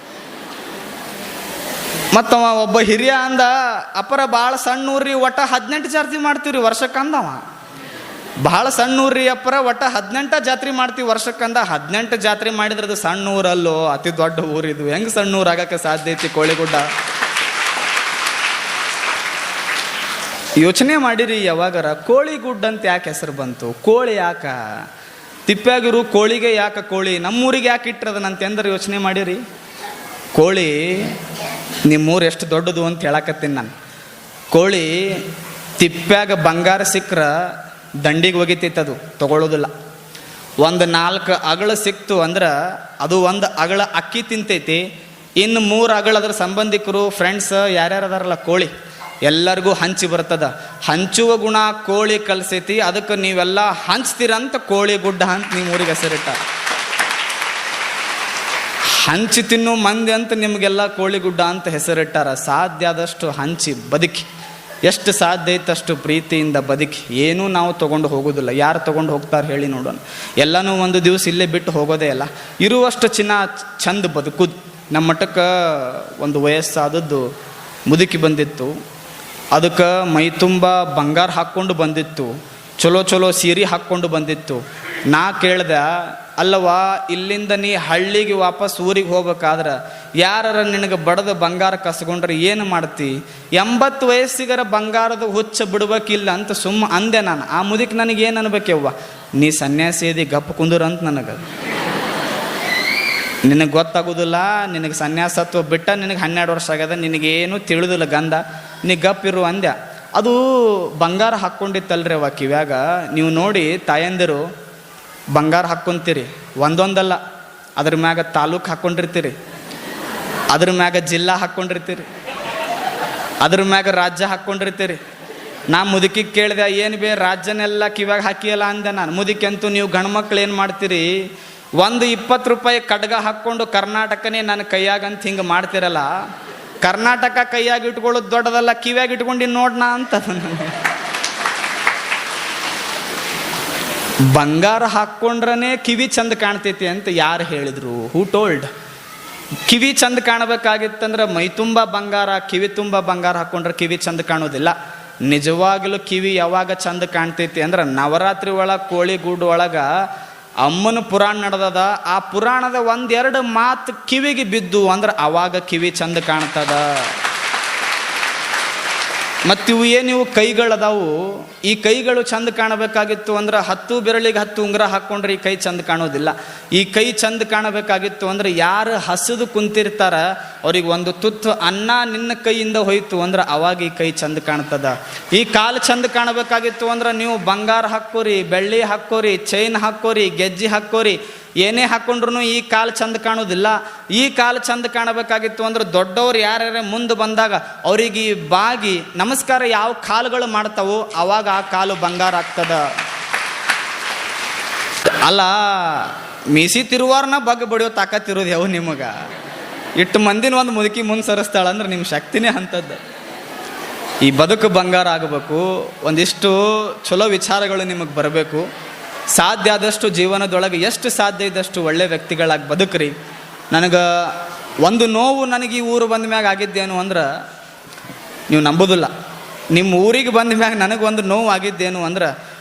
ಮತ್ತು ಒಬ್ಬ ಹಿರಿಯ ಅಂದ, ಅಪರ ಭಾಳ ಸಣ್ಣ ಊರ್ರಿ, ಒಟ್ಟ 18 ಜಾತ್ರೆ ಮಾಡ್ತೀವ್ರಿ ವರ್ಷಕ್ಕಂದವ. ಭಾಳ ಸಣ್ಣ ಊರ್ರಿ ಅಪ್ಪರ, ಒಟ್ಟ 18 ಜಾತ್ರೆ ಮಾಡ್ತೀವಿ ವರ್ಷಕ್ಕಂದ. 18 ಜಾತ್ರೆ ಮಾಡಿದ್ರೆ ಅದು ಸಣ್ಣ ಊರಲ್ಲೋ, ಅತಿ ದೊಡ್ಡ ಊರಿದು. ಹೆಂಗೆ ಸಣ್ಣ ಊರು ಆಗಕ್ಕೆ ಸಾಧ್ಯ ಐತಿ ಕೋಳಿಗುಡ್ಡ? ಯೋಚನೆ ಮಾಡಿರಿ ಯಾವಾಗಾರ, ಕೋಳಿಗುಡ್ಡ ಅಂತ ಯಾಕೆ ಹೆಸರು ಬಂತು? ಕೋಳಿ ಯಾಕ? ತಿಪ್ಪ್ಯಾಗಿರು ಕೋಳಿಗೆ ಯಾಕೆ ಕೋಳಿ? ನಮ್ಮೂರಿಗೆ ಯಾಕೆ ಇಟ್ಟಿರೋದನಂತ ಎಂದ್ರೆ ಯೋಚನೆ ಮಾಡಿರಿ. ಕೋಳಿ ನಿಮ್ಮೂರು ಎಷ್ಟು ದೊಡ್ಡದು ಅಂತ ಹೇಳಕತ್ತೀನಿ ನಾನು. ಕೋಳಿ ತಿಪ್ಪ್ಯಾಗ ಬಂಗಾರ ಸಿಕ್ಕರೆ ದಂಡಿಗೆ ಒಗಿತೈತದು, ತಗೊಳ್ಳೋದಿಲ್ಲ. ಒಂದು 4 ಅಗಳ ಸಿಕ್ತು ಅಂದ್ರೆ ಅದು ಒಂದು ಅಗಳ ಅಕ್ಕಿ ತಿಂತೈತಿ. ಇನ್ನು 3 ಅಗಳ ಅದ್ರ ಸಂಬಂಧಿಕರು, ಫ್ರೆಂಡ್ಸ್ ಯಾರ್ಯಾರು ಅದಾರಲ್ಲ ಕೋಳಿ ಎಲ್ಲರಿಗೂ ಹಂಚಿ ಬರ್ತದ. ಹಂಚುವ ಗುಣ ಕೋಳಿ ಕಲ್ಸೈತಿ. ಅದಕ್ಕೆ ನೀವೆಲ್ಲ ಹಂಚ್ತೀರಂತ ಕೋಳಿ ಗುಡ್ಡ ಅಂತ ನಿಮ್ಮ ಊರಿಗೆ ಹೆಸರಿಟ್ಟ. ಹಂಚಿ ತಿನ್ನು ಮಂದಿ ಅಂತ ನಿಮಗೆಲ್ಲ ಕೋಳಿ ಗುಡ್ಡ ಅಂತ ಹೆಸರಿಟ್ಟಾರ. ಸಾಧ್ಯ ಆದಷ್ಟು ಹಂಚಿ ಬದುಕಿ, ಎಷ್ಟು ಸಾಧ್ಯ ಐತೆ ಅಷ್ಟು ಪ್ರೀತಿಯಿಂದ ಬದುಕಿ. ಏನೂ ನಾವು ತೊಗೊಂಡು ಹೋಗೋದಿಲ್ಲ. ಯಾರು ತೊಗೊಂಡು ಹೋಗ್ತಾರೆ ಹೇಳಿ ನೋಡೋಣ? ಎಲ್ಲನೂ ಒಂದು ದಿವಸ ಇಲ್ಲೇ ಬಿಟ್ಟು ಹೋಗೋದೇ ಇಲ್ಲ. ಇರುವಷ್ಟು ಚಿನ್ನ ಚಂದ ಬದುಕುದು. ನಮ್ಮ ಮಟ್ಟಕ್ಕೆ ಒಂದು ವಯಸ್ಸಾದದ್ದು ಮುದುಕಿ ಬಂದಿತ್ತು. ಅದಕ್ಕೆ ಮೈ ತುಂಬ ಬಂಗಾರ ಹಾಕ್ಕೊಂಡು ಬಂದಿತ್ತು, ಚಲೋ ಚಲೋ ಸೀರೆ ಹಾಕ್ಕೊಂಡು ಬಂದಿತ್ತು. ನಾ ಕೇಳ್ದೆ, ಅಲ್ಲವಾ ಇಲ್ಲಿಂದ ನೀ ಹಳ್ಳಿಗೆ ವಾಪಸ್ ಊರಿಗೆ ಹೋಗ್ಬೇಕಾದ್ರೆ ಯಾರ ನಿನಗೆ ಬಡದ ಬಂಗಾರ ಕಸ್ಕೊಂಡ್ರೆ ಏನು ಮಾಡ್ತಿ? 80 ವಯಸ್ಸಿಗರ ಬಂಗಾರದ ಹುಚ್ಚ ಬಿಡ್ಬೇಕಿಲ್ಲ ಅಂತ ಸುಮ್ಮ ಅಂದೆ ನಾನು. ಆ ಮುದುಕಿ ನನಗೇನು ಅನ್ಬೇಕವ್ವ, ನೀ ಸನ್ಯಾಸಿ ಇದಿ ಗಪ್ಪ ಕುಂದುರಂತ ನನಗೆ. ನಿನಗೆ ಗೊತ್ತಾಗೋದಿಲ್ಲ, ನಿನಗೆ ಸನ್ಯಾಸತ್ವ ಬಿಟ್ಟ ನಿನಗೆ 12 ವರ್ಷ ಆಗ್ಯದ, ನಿನಗೇನು ತಿಳಿದಿಲ್ಲ ಗಂಧ, ನೀ ಗಪ್ಪಿರು ಅಂದ್ಯ. ಅದು ಬಂಗಾರ ಹಾಕ್ಕೊಂಡಿತ್ತಲ್ರಿ ಅವ ಕಿವ್ಯಾಗ. ನೀವು ನೋಡಿ ತಾಯಂದಿರು ಬಂಗಾರ ಹಾಕ್ಕೊಂತೀರಿ, ಒಂದೊಂದಲ್ಲ, ಅದ್ರ ಮ್ಯಾಗ ತಾಲೂಕು ಹಾಕ್ಕೊಂಡಿರ್ತೀರಿ, ಅದ್ರ ಮ್ಯಾಗ ಜಿಲ್ಲಾ ಹಾಕ್ಕೊಂಡಿರ್ತೀರಿ, ಅದ್ರ ಮ್ಯಾಗ ರಾಜ್ಯ ಹಾಕ್ಕೊಂಡಿರ್ತೀರಿ. ನಾ ಮುದುಕಿಗೆ ಕೇಳಿದೆ, ಏನು ಬೇ ರಾಜ್ಯನೆಲ್ಲ ಕಿವ್ಯಾಗ ಹಾಕಿಯಲ್ಲ ಅಂದೆ ನಾನು. ಮುದುಕಿ ಅಂತೂ ನೀವು ಗಂಡ್ಮಕ್ಳು ಏನು ಮಾಡ್ತೀರಿ, ಒಂದು 20 ರೂಪಾಯಿ ಕಡ್ಗ ಹಾಕ್ಕೊಂಡು ಕರ್ನಾಟಕನೇ ನನ್ನ ಕೈಯಾಗಂತ ಹಿಂಗೆ ಮಾಡ್ತಿರಲ್ಲ, ಕರ್ನಾಟಕ ಕೈಯಾಗಿ ಇಟ್ಕೊಳ್ಳೋದು ದೊಡ್ಡದಲ್ಲ, ಕಿವ್ಯಾಗ ಇಟ್ಕೊಂಡು ನೋಡ್ನಾ ಅಂತ. ಬಂಗಾರ ಹಾಕ್ಕೊಂಡ್ರೇ ಕಿವಿ ಚಂದ ಕಾಣ್ತೈತಿ ಅಂತ ಯಾರು ಹೇಳಿದ್ರು? Who told? ಕಿವಿ ಚಂದ ಕಾಣಬೇಕಾಗಿತ್ತಂದ್ರೆ ಮೈ ತುಂಬ ಬಂಗಾರ, ಕಿವಿ ತುಂಬ ಬಂಗಾರ ಹಾಕ್ಕೊಂಡ್ರೆ ಕಿವಿ ಚಂದ ಕಾಣೋದಿಲ್ಲ. ನಿಜವಾಗ್ಲೂ ಕಿವಿ ಯಾವಾಗ ಚಂದ ಕಾಣ್ತೈತಿ ಅಂದ್ರೆ ನವರಾತ್ರಿ ಒಳಗೆ ಕೋಳಿಗೂಡು ಒಳಗೆ ಅಮ್ಮನ ಪುರಾಣ ನಡೆದದ. ಆ ಪುರಾಣದ 1-2 ಮಾತು ಕಿವಿಗೆ ಬಿದ್ದು ಅಂದ್ರೆ ಅವಾಗ ಕಿವಿ ಚಂದ ಕಾಣ್ತದ. ಮತ್ತಿವು ಏನಿವು ಕೈಗಳದಾವು, ಈ ಕೈಗಳು ಚಂದ ಕಾಣಬೇಕಾಗಿತ್ತು ಅಂದ್ರೆ 10 ಬೆರಳಿಗೆ 10 ಉಂಗುರ ಹಾಕ್ಕೊಂಡ್ರೆ ಈ ಕೈ ಚಂದ ಕಾಣೋದಿಲ್ಲ. ಈ ಕೈ ಚಂದ ಕಾಣಬೇಕಾಗಿತ್ತು ಅಂದ್ರೆ ಯಾರು ಹಸಿದು ಕುಂತಿರ್ತಾರ ಅವ್ರಿಗೆ ಒಂದು ತುತ್ತು ಅನ್ನ ನಿನ್ನ ಕೈಯಿಂದ ಹೋಯ್ತು ಅಂದ್ರೆ ಅವಾಗ ಈ ಕೈ ಚಂದ ಕಾಣ್ತದ. ಈ ಕಾಲು ಚಂದ ಕಾಣಬೇಕಾಗಿತ್ತು ಅಂದ್ರೆ ನೀವು ಬಂಗಾರ ಹಾಕ್ಕೋರಿ, ಬೆಳ್ಳಿ ಹಾಕ್ಕೋರಿ, ಚೈನ್ ಹಾಕ್ಕೋರಿ, ಗೆಜ್ಜೆ ಹಾಕ್ಕೋರಿ, ಏನೇ ಹಾಕ್ಕೊಂಡ್ರು ಈ ಕಾಲು ಚಂದ ಕಾಣೋದಿಲ್ಲ. ಈ ಕಾಲು ಚಂದ ಕಾಣಬೇಕಾಗಿತ್ತು ಅಂದ್ರೆ ದೊಡ್ಡವ್ರು ಯಾರ್ಯಾರ ಮುಂದೆ ಬಂದಾಗ ಅವ್ರಿಗೆ ಬಾಗಿ ನಮಸ್ಕಾರ ಯಾವ ಕಾಲುಗಳು ಮಾಡ್ತಾವೋ ಅವಾಗ ಆ ಕಾಲು ಬಂಗಾರ ಆಗ್ತದ. ಅಲ್ಲ, ಮೀಸಿ ತಿರುವಾರನ ಬಗ್ಗೆ ಬಡಿಯೋ ತಾಕತ್ತಿರೋದು ಯಾವ ನಿಮಗೆ? ಇಟ್ಟು ಮಂದಿನ ಒಂದು ಮುದುಕಿ ಮುಂದೆ ಸರಿಸ್ತಾಳಂದ್ರೆ ನಿಮ್ಮ ಶಕ್ತಿನೇ ಅಂಥದ್ದು. ಈ ಬದುಕು ಬಂಗಾರ ಆಗಬೇಕು. ಒಂದಿಷ್ಟು ಚಲೋ ವಿಚಾರಗಳು ನಿಮಗೆ ಬರಬೇಕು. ಸಾಧ್ಯ ಆದಷ್ಟು ಜೀವನದೊಳಗೆ ಎಷ್ಟು ಸಾಧ್ಯ ಇದ್ದಷ್ಟು ಒಳ್ಳೆ ವ್ಯಕ್ತಿಗಳಾಗಿ ಬದುಕ್ರಿ. ನನಗೆ ಒಂದು ನೋವು ನನಗೆ ಈ ಊರು ಬಂದ ಮ್ಯಾಗ ಆಗಿದ್ದೇನು ಅಂದ್ರೆ ನೀವು ನಂಬೋದಿಲ್ಲ. ನಿಮ್ಮ ಊರಿಗೆ ಬಂದ ಮ್ಯಾಗ ನನಗೊಂದು ನೋವು ಆಗಿದ್ದೇನು ಅಂದ್ರೆ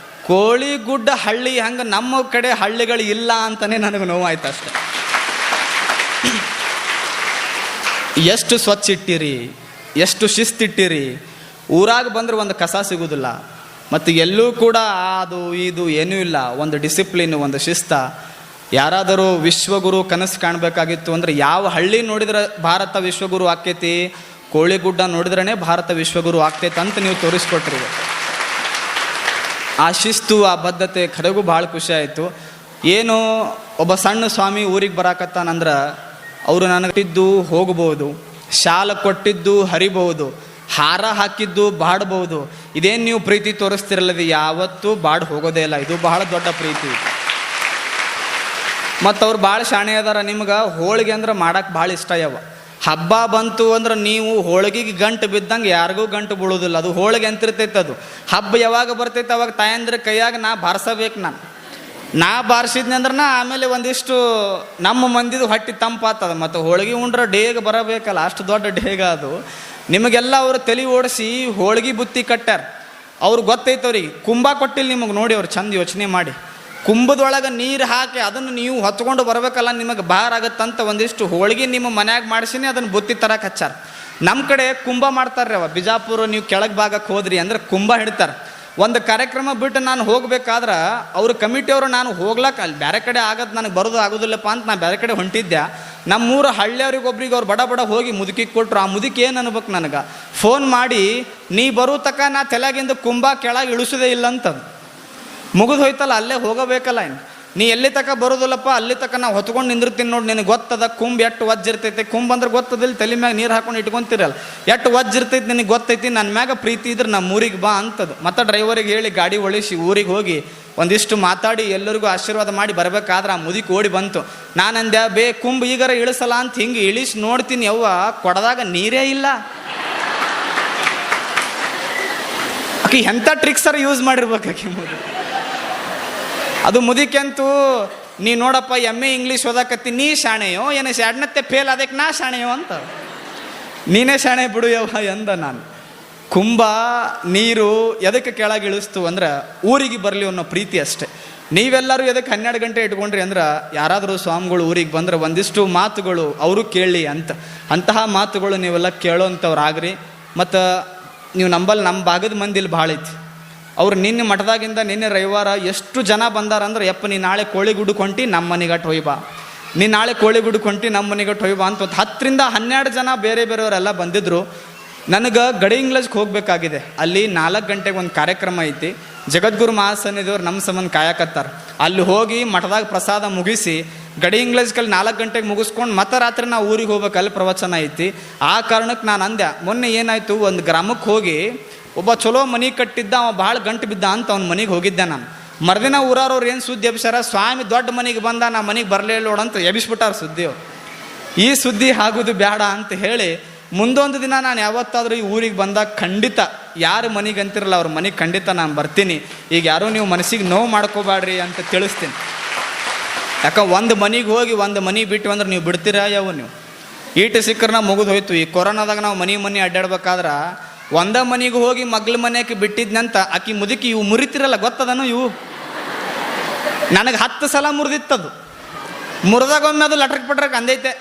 ಕೋಳಿಗುಡ್ಡ ಹಳ್ಳಿ ಹಂಗೆ ನಮ್ಮ ಕಡೆ ಹಳ್ಳಿಗಳು ಇಲ್ಲ ಅಂತಲೇ ನನಗೆ ನೋವಾಯ್ತು ಅಷ್ಟೆ. ಎಷ್ಟು ಸ್ವಚ್ಛ ಇಟ್ಟಿರಿ, ಎಷ್ಟು ಶಿಸ್ತಿಟ್ಟಿರಿ. ಊರಾಗ ಬಂದ್ರೆ ಒಂದು ಕಸ ಸಿಗೋದಿಲ್ಲ, ಮತ್ತು ಎಲ್ಲೂ ಕೂಡ ಅದು ಇದು ಏನೂ ಇಲ್ಲ. ಒಂದು ಡಿಸಿಪ್ಲಿನ್, ಒಂದು ಶಿಸ್ತ. ಯಾರಾದರೂ ವಿಶ್ವಗುರು ಕನಸು ಕಾಣಬೇಕಾಗಿತ್ತು ಅಂದರೆ ಯಾವ ಹಳ್ಳಿ ನೋಡಿದ್ರೆ ಭಾರತ ವಿಶ್ವಗುರು ಆಕ್ಕೈತಿ, ಕೋಳಿಗುಡ್ಡ ನೋಡಿದ್ರೇ ಭಾರತ ವಿಶ್ವಗುರು ಆಗ್ತೈತೆ ಅಂತ ನೀವು ತೋರಿಸ್ಕೊಟ್ರಿ. ಆ ಶಿಸ್ತು, ಆ ಬದ್ಧತೆ ಖರೆಗೂ ಭಾಳ ಖುಷಿ ಆಯಿತು. ಏನು ಒಬ್ಬ ಸಣ್ಣ ಸ್ವಾಮಿ ಊರಿಗೆ ಬರಾಕತ್ತಾನಂದ್ರೆ ಅವರು ನನಗೆ ಕೊಟ್ಟಿದ್ದು ಹೋಗ್ಬೋದು, ಶಾಲ ಕೊಟ್ಟಿದ್ದು ಹರಿಬಹುದು, ಹಾರ ಹಾಕಿದ್ದು ಬಾಡ್ಬೋದು. ಇದೇನು ನೀವು ಪ್ರೀತಿ ತೋರಿಸ್ತಿರಲ್ಲದು ಯಾವತ್ತೂ ಬಾಡ್ ಹೋಗೋದೇ ಇಲ್ಲ. ಇದು ಬಹಳ ದೊಡ್ಡ ಪ್ರೀತಿ. ಮತ್ತು ಅವ್ರು ಭಾಳ ಶಾಣೆ ಅದಾರ. ನಿಮ್ಗೆ ಹೋಳಿಗೆ ಅಂದ್ರೆ ಮಾಡಕ್ಕೆ ಭಾಳ ಇಷ್ಟ ಯಾವ. ಹಬ್ಬ ಬಂತು ಅಂದ್ರೆ ನೀವು ಹೋಳಿಗೆಗೆ ಗಂಟು ಬಿದ್ದಂಗೆ ಯಾರಿಗೂ ಗಂಟು ಬೀಳೋದಿಲ್ಲ. ಅದು ಹೋಳಿಗೆ ಅಂತಿರ್ತೈತೆ. ಅದು ಹಬ್ಬ ಯಾವಾಗ ಬರ್ತೈತೆ ಅವಾಗ ತಾಯಂದ್ರೆ ಕೈಯಾಗ ನಾ ಬಾರಿಸಬೇಕು. ನಾ ಬಾರಿಸಿದ್ನಿ ಅಂದ್ರೆ ಆಮೇಲೆ ಒಂದಿಷ್ಟು ನಮ್ಮ ಮಂದಿದು ಹೊಟ್ಟೆ ತಂಪಾಗ್ತದೆ. ಮತ್ತು ಹೋಳಿಗೆ ಉಂಡ್ರೆ ಡೇಗ ಬರಬೇಕಲ್ಲ, ಅಷ್ಟು ದೊಡ್ಡ ಡೇಗ ಅದು. ನಿಮಗೆಲ್ಲ ಅವರು ತಲೆ ಓಡಿಸಿ ಹೋಳಿಗೆ ಬುತ್ತಿ ಕಟ್ಟಾರ. ಅವ್ರು ಗೊತ್ತೈತವ್ರಿಗೆ. ಕುಂಭ ಕೊಟ್ಟಿಲ್ಲ ನಿಮಗೆ, ನೋಡಿ ಅವ್ರು ಚಂದ ಯೋಚನೆ ಮಾಡಿ. ಕುಂಭದೊಳಗೆ ನೀರು ಹಾಕಿ ಅದನ್ನು ನೀವು ಹೊತ್ಕೊಂಡು ಬರಬೇಕಲ್ಲ, ನಿಮಗೆ ಭಾರ ಆಗತ್ತಂತ ಒಂದಿಷ್ಟು ಹೋಳಿಗೆ ನಿಮ್ಮ ಮನ್ಯಾಗ ಮಾಡಿಸಿನೇ ಅದನ್ನು ಬುತ್ತಿ ತರಕ್ಕೆ ಹಚ್ಚಾರ. ನಮ್ಮ ಕಡೆ ಕುಂಭ ಮಾಡ್ತಾರೆ. ಬಿಜಾಪುರ ನೀವು ಕೆಳಗೆ ಭಾಗಕ್ಕೆ ಹೋದ್ರಿ ಅಂದ್ರೆ ಕುಂಭ ಹಿಡ್ತಾರೆ. ಒಂದು ಕಾರ್ಯಕ್ರಮ ಬಿಟ್ಟು ನಾನು ಹೋಗ್ಬೇಕಾದ್ರೆ ಅವ್ರ ಕಮಿಟಿಯವರು ನಾನು ಹೋಗ್ಲಕ್ಕೆ ಅಲ್ಲಿ ಬೇರೆ ಕಡೆ ಆಗೋದು ನನಗೆ ಬರೋದು ಆಗೋದಿಲ್ಲಪ್ಪ ಅಂತ ನಾನು ಬೇರೆ ಕಡೆ ಹೊಂಟಿದ್ದೆ. ನಮ್ಮೂರು ಹಳ್ಳಿಯವ್ರಿಗೊಬ್ರಿಗೆ ಅವ್ರು ಬಡ ಬಡ ಹೋಗಿ ಮುದುಕಿಗೆ ಕೊಟ್ಟರು. ಆ ಮುದುಕಿ ಏನು ಅನ್ಬೇಕು ನನಗೆ ಫೋನ್ ಮಾಡಿ, ನೀ ಬರೋ ತಕ ನಾ ತೆಲಗಿಂದ ಕುಂಭ ಕೆಳಗೆ ಇಳಿಸೋದೇ ಇಲ್ಲ ಅಂತದು. ಮುಗಿದು ಹೋಯ್ತಲ್ಲ, ಅಲ್ಲೇ ಹೋಗಬೇಕಲ್ಲ. ಇನ್ನು ನೀ ಎಲ್ಲಿ ತಕ ಬರೋದಿಲ್ಲಪ್ಪ, ಅಲ್ಲಿ ತಕ ನಾವು ಹೊತ್ಕೊಂಡು ನಿಂದಿರ್ತೀನಿ ನೋಡಿ. ನಿನಗೆ ಗೊತ್ತದ ಕುಂಭ ಎಷ್ಟು ವಜ್ಜಿರ್ತೈತೆ. ಕುಂಭ ಅಂದ್ರೆ ಗೊತ್ತದಿಲ್ಲ, ತಲೆ ಮ್ಯಾಗ ನೀರು ಹಾಕೊಂಡು ಇಟ್ಕೊಂತಿರಲ್ಲ, ಎಷ್ಟು ವಜ್ಜಿರ್ತೈತೆ ನಿನಗೆ ಗೊತ್ತೈತಿ. ನನ್ನ ಮ್ಯಾಗ ಪ್ರೀತಿ ಇದ್ರೆ ನಮ್ಮ ಊರಿಗೆ ಬಾ ಅಂತದು. ಮತ್ತು ಡ್ರೈವರಿಗೆ ಹೇಳಿ ಗಾಡಿ ಒಳಿಸಿ ಊರಿಗೆ ಹೋಗಿ ಒಂದಿಷ್ಟು ಮಾತಾಡಿ ಎಲ್ಲರಿಗೂ ಆಶೀರ್ವಾದ ಮಾಡಿ ಬರಬೇಕಾದ್ರೆ ಆ ಮುದುಕಿ ಓಡಿ ಬಂತು. ನಾನಂದ್ಯಾ ಬೇ ಕುಂಭ ಈಗಾರ ಇಳಿಸಲ್ಲ ಅಂತ ಹಿಂಗೆ ಇಳಿಸಿ ನೋಡ್ತೀನಿ, ಯವ್ವ ಕೊಡದಾಗ ನೀರೇ ಇಲ್ಲ. ಆಕಿ ಎಂಥ ಟ್ರಿಕ್ಸರ್ ಯೂಸ್ ಮಾಡಿರ್ಬೇಕು ಆಕಿ ಮುದುಕಿ. ಅದು ಮುದುಕಿ ಅಂತೂ ನೀ ನೋಡಪ್ಪ ಎಮ್ಮೆ ಇಂಗ್ಲೀಷ್ ಓದಾಕತ್ತಿ, ನೀ ಶಾಣೆಯೋ ಏನು ಶಾಣತ್ತೆ ಫೇಲ್ ಅದಕ್ಕೆ ನಾ ಶಾಣೆಯೋ ಅಂತ. ನೀನೇ ಶಾಣೆ ಬಿಡು ಯವ್ವ ಎಂದ ನಾನು. ಕುಂಭ ನೀರು ಎದಕ್ಕೆ ಕೆಳಗೆ ಇಳಿಸ್ತು ಅಂದ್ರೆ ಊರಿಗೆ ಬರಲಿ ಅನ್ನೋ ಪ್ರೀತಿ ಅಷ್ಟೆ. ನೀವೆಲ್ಲರೂ ಎದಕ್ಕೆ 12 ಗಂಟೆ ಇಟ್ಕೊಂಡ್ರಿ ಅಂದ್ರೆ ಯಾರಾದರೂ ಸ್ವಾಮಿಗಳು ಊರಿಗೆ ಬಂದ್ರೆ ಒಂದಿಷ್ಟು ಮಾತುಗಳು ಅವರು ಕೇಳಲಿ ಅಂತ. ಅಂತಹ ಮಾತುಗಳು ನೀವೆಲ್ಲ ಕೇಳೋಂಥವ್ರಾಗ್ರಿ. ಮತ್ತು ನೀವು ನಂಬಲ್ಲಿ ನಮ್ಮ ಭಾಗದ ಮಂದಿಲಿ ಭಾಳ ಐತಿ. ಅವ್ರು ನಿನ್ನೆ ಮಠದಾಗಿಂದ ನಿನ್ನೆ ರವಿವಾರ ಎಷ್ಟು ಜನ ಬಂದಾರ ಅಂದ್ರೆ, ಯಪ್ಪ ನೀ ನಾಳೆ ಕೋಳಿಗುಡ್ಡಕ್ಕೆ ಹೊಂಟಿ ನಮ್ಮ ಮನೆಗಟ್ಟು ಹೊಯ್ಬಾ, ನೀ ನಾಳೆ ಕೋಳಿಗುಡ್ಡಕ್ಕೆ ಹೊಂಟಿ ನಮ್ಮ ಮನೆಗಟ್ಟು ಹೊಯ್ಬಾ ಅಂತ 10 ರಿಂದ 12 ಜನ ಬೇರೆ ಬೇರೆಯವರೆಲ್ಲ ಬಂದಿದ್ದರು. ನನಗೆ ಗಡಿಂಗ್ಲಜ್ಗೆ ಹೋಗಬೇಕಾಗಿದೆ. ಅಲ್ಲಿ 4 ಗಂಟೆಗೆ ಒಂದು ಕಾರ್ಯಕ್ರಮ ಐತಿ. ಜಗದ್ಗುರು ಮಹಾಸನ್ನಿಧಿಯವ್ರು ನಮ್ಮ ಸಂಬಂಧ ಕಾಯಕತ್ತಾರೆ. ಅಲ್ಲಿ ಹೋಗಿ ಮಠದಾಗ ಪ್ರಸಾದ ಮುಗಿಸಿ ಗಡಿಂಗ್ಲಜ್ಕಲ್ಲಿ 4 ಗಂಟೆಗೆ ಮುಗಿಸ್ಕೊಂಡು ಮತ್ತೆ ರಾತ್ರಿ ನಾವು ಊರಿಗೆ ಹೋಗ್ಬೇಕು. ಅಲ್ಲಿ ಪ್ರವಚನ ಐತಿ. ಆ ಕಾರಣಕ್ಕೆ ನಾನು ಅಂದೆ, ಮೊನ್ನೆ ಏನಾಯಿತು, ಒಂದು ಗ್ರಾಮಕ್ಕೆ ಹೋಗಿ ಒಬ್ಬ ಚಲೋ ಮನೆ ಕಟ್ಟಿದ್ದ, ಅವ ಭಾಳ ಗಂಟು ಬಿದ್ದ ಅಂತ ಅವ್ನ ಮನೆಗೆ ಹೋಗಿದ್ದೆ ನಾನು. ಮರುದಿನ ಊರವ್ರು ಏನು ಸುದ್ದಿ ಎಬ್ಸಾರ, ಸ್ವಾಮಿ ದೊಡ್ಡ ಮನೆಗೆ ಬಂದ, ನಾ ಮನೆಗೆ ಬರಲೇ ನೋಡಂತ ಎಬ್ಬಿಸ್ಬಿಟ್ಟಾರ ಸುದ್ದಿ. ಈ ಸುದ್ದಿ ಆಗೋದು ಬೇಡ ಅಂತ ಹೇಳಿ ಮುಂದೊಂದು ದಿನ ನಾನು ಯಾವತ್ತಾದರೂ ಈ ಊರಿಗೆ ಬಂದಾಗ ಖಂಡಿತ ಯಾರು ಮನೆಗೆ ಅಂತಿರಲ್ಲ ಅವ್ರ ಮನೆಗೆ ಖಂಡಿತ ನಾನು ಬರ್ತೀನಿ. ಈಗ ಯಾರೂ ನೀವು ಮನಸ್ಸಿಗೆ ನೋವು ಮಾಡ್ಕೋಬೇಡ್ರಿ ಅಂತ ತಿಳಿಸ್ತೀನಿ. ಯಾಕೆ ಒಂದು ಮನೆಗೆ ಹೋಗಿ ಒಂದು ಮನೆ ಬಿಟ್ಟು ಅಂದ್ರೆ ನೀವು ಬಿಡ್ತೀರಾ ಯಾವ? ನೀವು ಈಟು ಸಿಕ್ಕರನ್ನ ಮುಗಿದು ಹೋಯ್ತು. ಈ ಕೊರೋನಾದಾಗ ನಾವು ಮನೆ ಅಡ್ಡಾಡ್ಬೇಕಾದ್ರೆ ಒಂದ ಮನೆಗೆ ಹೋಗಿ ಮಗ್ಳ ಮನೆಗೆ ಬಿಟ್ಟಿದ್ನಂತ ಆಕಿ ಮುದುಕಿ ಇವು ಮುರಿತಿರಲ್ಲ ಗೊತ್ತದನು. ಇವು ನನಗೆ 10 ಸಲ ಮುರಿದಿತ್ತದು. ಮುರಿದಾಗೊಮ್ಮೆ ಅದು ಲಟ್ರಕ್ ಪಟ್ರಕ್ ಅಂದೈತೆ.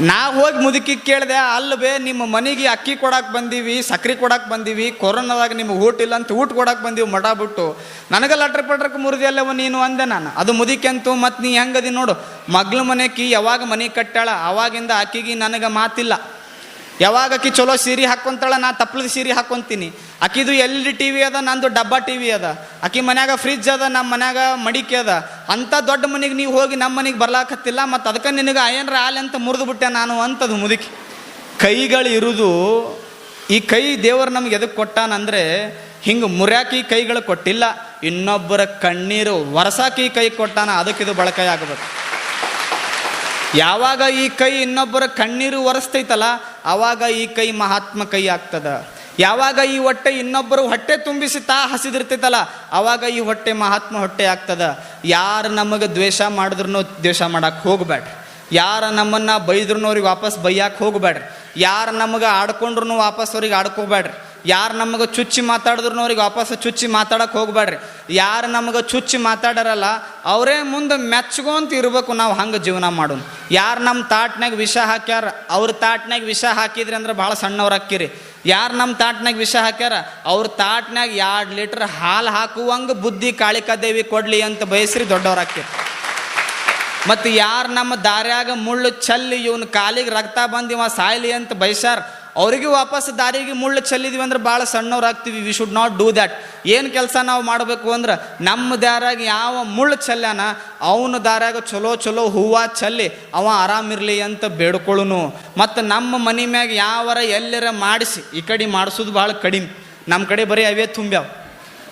ನಾ ಹೋಗಿ ಮುದುಕಿ ಕೇಳಿದೆ, ಅಲ್ಲವೇ ನಿಮ್ಮ ಮನೆಗೆ ಅಕ್ಕಿ ಕೊಡಕ್ಕೆ ಬಂದೀವಿ, ಸಕ್ರೆ ಕೊಡಕ್ಕೆ ಬಂದೀವಿ, ಕೊರೋನಾದಾಗ ನಿಮಗೆ ಊಟ ಇಲ್ಲ ಅಂತ ಊಟ ಕೊಡಕ್ಕೆ ಬಂದೀವಿ ಮಠ ಬಿಟ್ಟು, ನನಗೆ ಲಟ್ರಕ್ ಪಟ್ರಕ್ ಮುರಿದಿಲ್ಲವ ನೀನು ಅಂದೆ ನಾನು. ಅದು ಮುದುಕಿ ಅಂತೂ ಮತ್ತು ನೀ ಹೆಂಗದಿ ನೋಡು, ಮಗ್ಳ ಮನೆಕಿ ಯಾವಾಗ ಮನೆ ಕಟ್ಟಾಳ ಅವಾಗಿಂದ ಆಕಿಗೆ ನನಗೆ ಮಾತಿಲ್ಲ. ಯಾವಾಗ ಆಕಿ ಚಲೋ ಸೀರೆ ಹಾಕ್ಕೊಂತಾಳ, ನಾ ತಪ್ಪಲದ ಸೀರೆ ಹಾಕ್ಕೊಂತೀನಿ. ಆಕಿದು LED TV ಅದ, ನಂದು ಡಬ್ಬಾ TV ಅದ. ಆಕಿ ಮನ್ಯಾಗ ಫ್ರಿಜ್ ಅದ, ನಮ್ಮ ಮನ್ಯಾಗ ಮಡಿಕೆ ಅದ. ಅಂಥ ದೊಡ್ಡ ಮನೆಗೆ ನೀವು ಹೋಗಿ ನಮ್ಮ ಮನೆಗೆ ಬರ್ಲಾಕತ್ತಿಲ್ಲ, ಮತ್ತು ಅದಕ್ಕೆ ನಿನಗೆ ಏನರ ಆಲೆ ಅಂತ ಮುರಿದು ಬಿಟ್ಟೆ ನಾನು ಅಂತದು ಮುದುಕಿ. ಕೈಗಳು ಇರುವುದು, ಈ ಕೈ ದೇವರು ನಮ್ಗೆ ಎದಕ್ಕೆ ಕೊಟ್ಟಾನಂದರೆ ಹಿಂಗೆ ಮುರ್ಯಾಕಿ ಕೈಗಳು ಕೊಟ್ಟಿಲ್ಲ, ಇನ್ನೊಬ್ಬರ ಕಣ್ಣೀರು ಒರೆಸಾಕಿ ಕೈ ಕೊಟ್ಟಾನ, ಅದಕ್ಕಿದು ಬಳಕೆ ಆಗಬೇಕು. ಯಾವಾಗ ಈ ಕೈ ಇನ್ನೊಬ್ಬರ ಕಣ್ಣೀರು ಒರೆಸ್ತೈತಲ್ಲ ಆವಾಗ ಈ ಕೈ ಮಹಾತ್ಮ ಕೈ ಆಗ್ತದ. ಯಾವಾಗ ಈ ಹೊಟ್ಟೆ ಇನ್ನೊಬ್ಬರು ಹೊಟ್ಟೆ ತುಂಬಿಸಿ ಹಸಿದಿರ್ತೈತಲ್ಲ ಆವಾಗ ಈ ಹೊಟ್ಟೆ ಮಹಾತ್ಮ ಹೊಟ್ಟೆ ಆಗ್ತದ. ಯಾರು ನಮಗೆ ದ್ವೇಷ ಮಾಡಿದ್ರು ದ್ವೇಷ ಮಾಡಕ್ಕೆ ಹೋಗ್ಬೇಡ್ರಿ. ಯಾರ ನಮ್ಮನ್ನು ಬೈದ್ರೂ ಅವ್ರಿಗೆ ವಾಪಸ್ ಬೈಯಕ್ಕೆ ಹೋಗ್ಬೇಡ್ರಿ. ಯಾರು ನಮಗೆ ಆಡ್ಕೊಂಡ್ರು ವಾಪಸ್ ಅವ್ರಿಗೆ ಆಡ್ಕೋಬೇಡ್ರಿ. ಯಾರು ನಮಗೆ ಚುಚ್ಚಿ ಮಾತಾಡಿದ್ರು ಅವ್ರಿಗೆ ವಾಪಸ್ ಚುಚ್ಚಿ ಮಾತಾಡಕ್ಕೆ ಹೋಗ್ಬೇಡ್ರಿ. ಯಾರು ನಮಗೆ ಚುಚ್ಚಿ ಮಾತಾಡರಲ್ಲ ಅವರೇ ಮುಂದೆ ಮೆಚ್ಕೊಂತ ಇರ್ಬೇಕು. ನಾವು ಹಂಗೆ ಜೀವನ ಮಾಡೋಣ. ಯಾರು ನಮ್ಮ ತಾಟ್ನಾಗ ವಿಷ ಹಾಕ್ಯಾರ ಅವ್ರ ತಾಟ್ನಾಗ ವಿಷ ಹಾಕಿದ್ರಿ ಅಂದ್ರೆ ಭಾಳ ಸಣ್ಣವ್ರು ಹಾಕಿರಿ. ಯಾರು ನಮ್ಮ ತಾಟ್ನಾಗ ವಿಷ ಹಾಕ್ಯಾರ ಅವ್ರ ತಾಟ್ನಾಗ 2 ಲೀಟ್ರ್ ಹಾಲು ಹಾಕುವಂಗೆ ಬುದ್ಧಿ ಕಾಳಿಕಾದೇವಿ ಕೊಡ್ಲಿ ಅಂತ ಬಯಸ್ರಿ ದೊಡ್ಡವ್ರು ಹಾಕಿರಿ. ಮತ್ತು ಯಾರು ನಮ್ಮ ದಾರ್ಯಾಗ ಮುಳ್ಳು ಚಲ್ಲಿ ಇವನು ಕಾಲಿಗೆ ರಕ್ತ ಬಂದು ಇವ ಸಾಯ್ಲಿ ಅಂತ ಬಯಸ್ಯಾರ ಅವ್ರಿಗೆ ವಾಪಸ್ ದಾರಿಗೆ ಮುಳ್ಳು ಚೆಲ್ಲಿದ್ವಿ ಅಂದ್ರೆ ಭಾಳ ಸಣ್ಣವ್ರು ಆಗ್ತೀವಿ. We should not do that. ಏನು ಕೆಲಸ ನಾವು ಮಾಡಬೇಕು ಅಂದ್ರೆ ನಮ್ಮ ದಾರ್ಯಾಗ ಯಾವ ಮುಳ್ಳು ಚೆಲ್ಲಾನ ಅವನ ದಾರ್ಯಾಗ ಚಲೋ ಚಲೋ ಹೂವು ಚೆಲ್ಲಿ ಅವ ಆರಾಮಿರಲಿ ಅಂತ ಬೇಡ್ಕೊಳ್ಳುನು. ಮತ್ತು ನಮ್ಮ ಮನೆ ಮ್ಯಾಗ ಯಾವರ ಎಲ್ಲರ ಮಾಡಿಸಿ ಈ ಕಡೆ ಮಾಡಿಸೋದು ಭಾಳ ಕಡಿಮೆ. ನಮ್ಮ ಕಡೆ ಬರೀ ಅವೇ ತುಂಬ್ಯಾವ.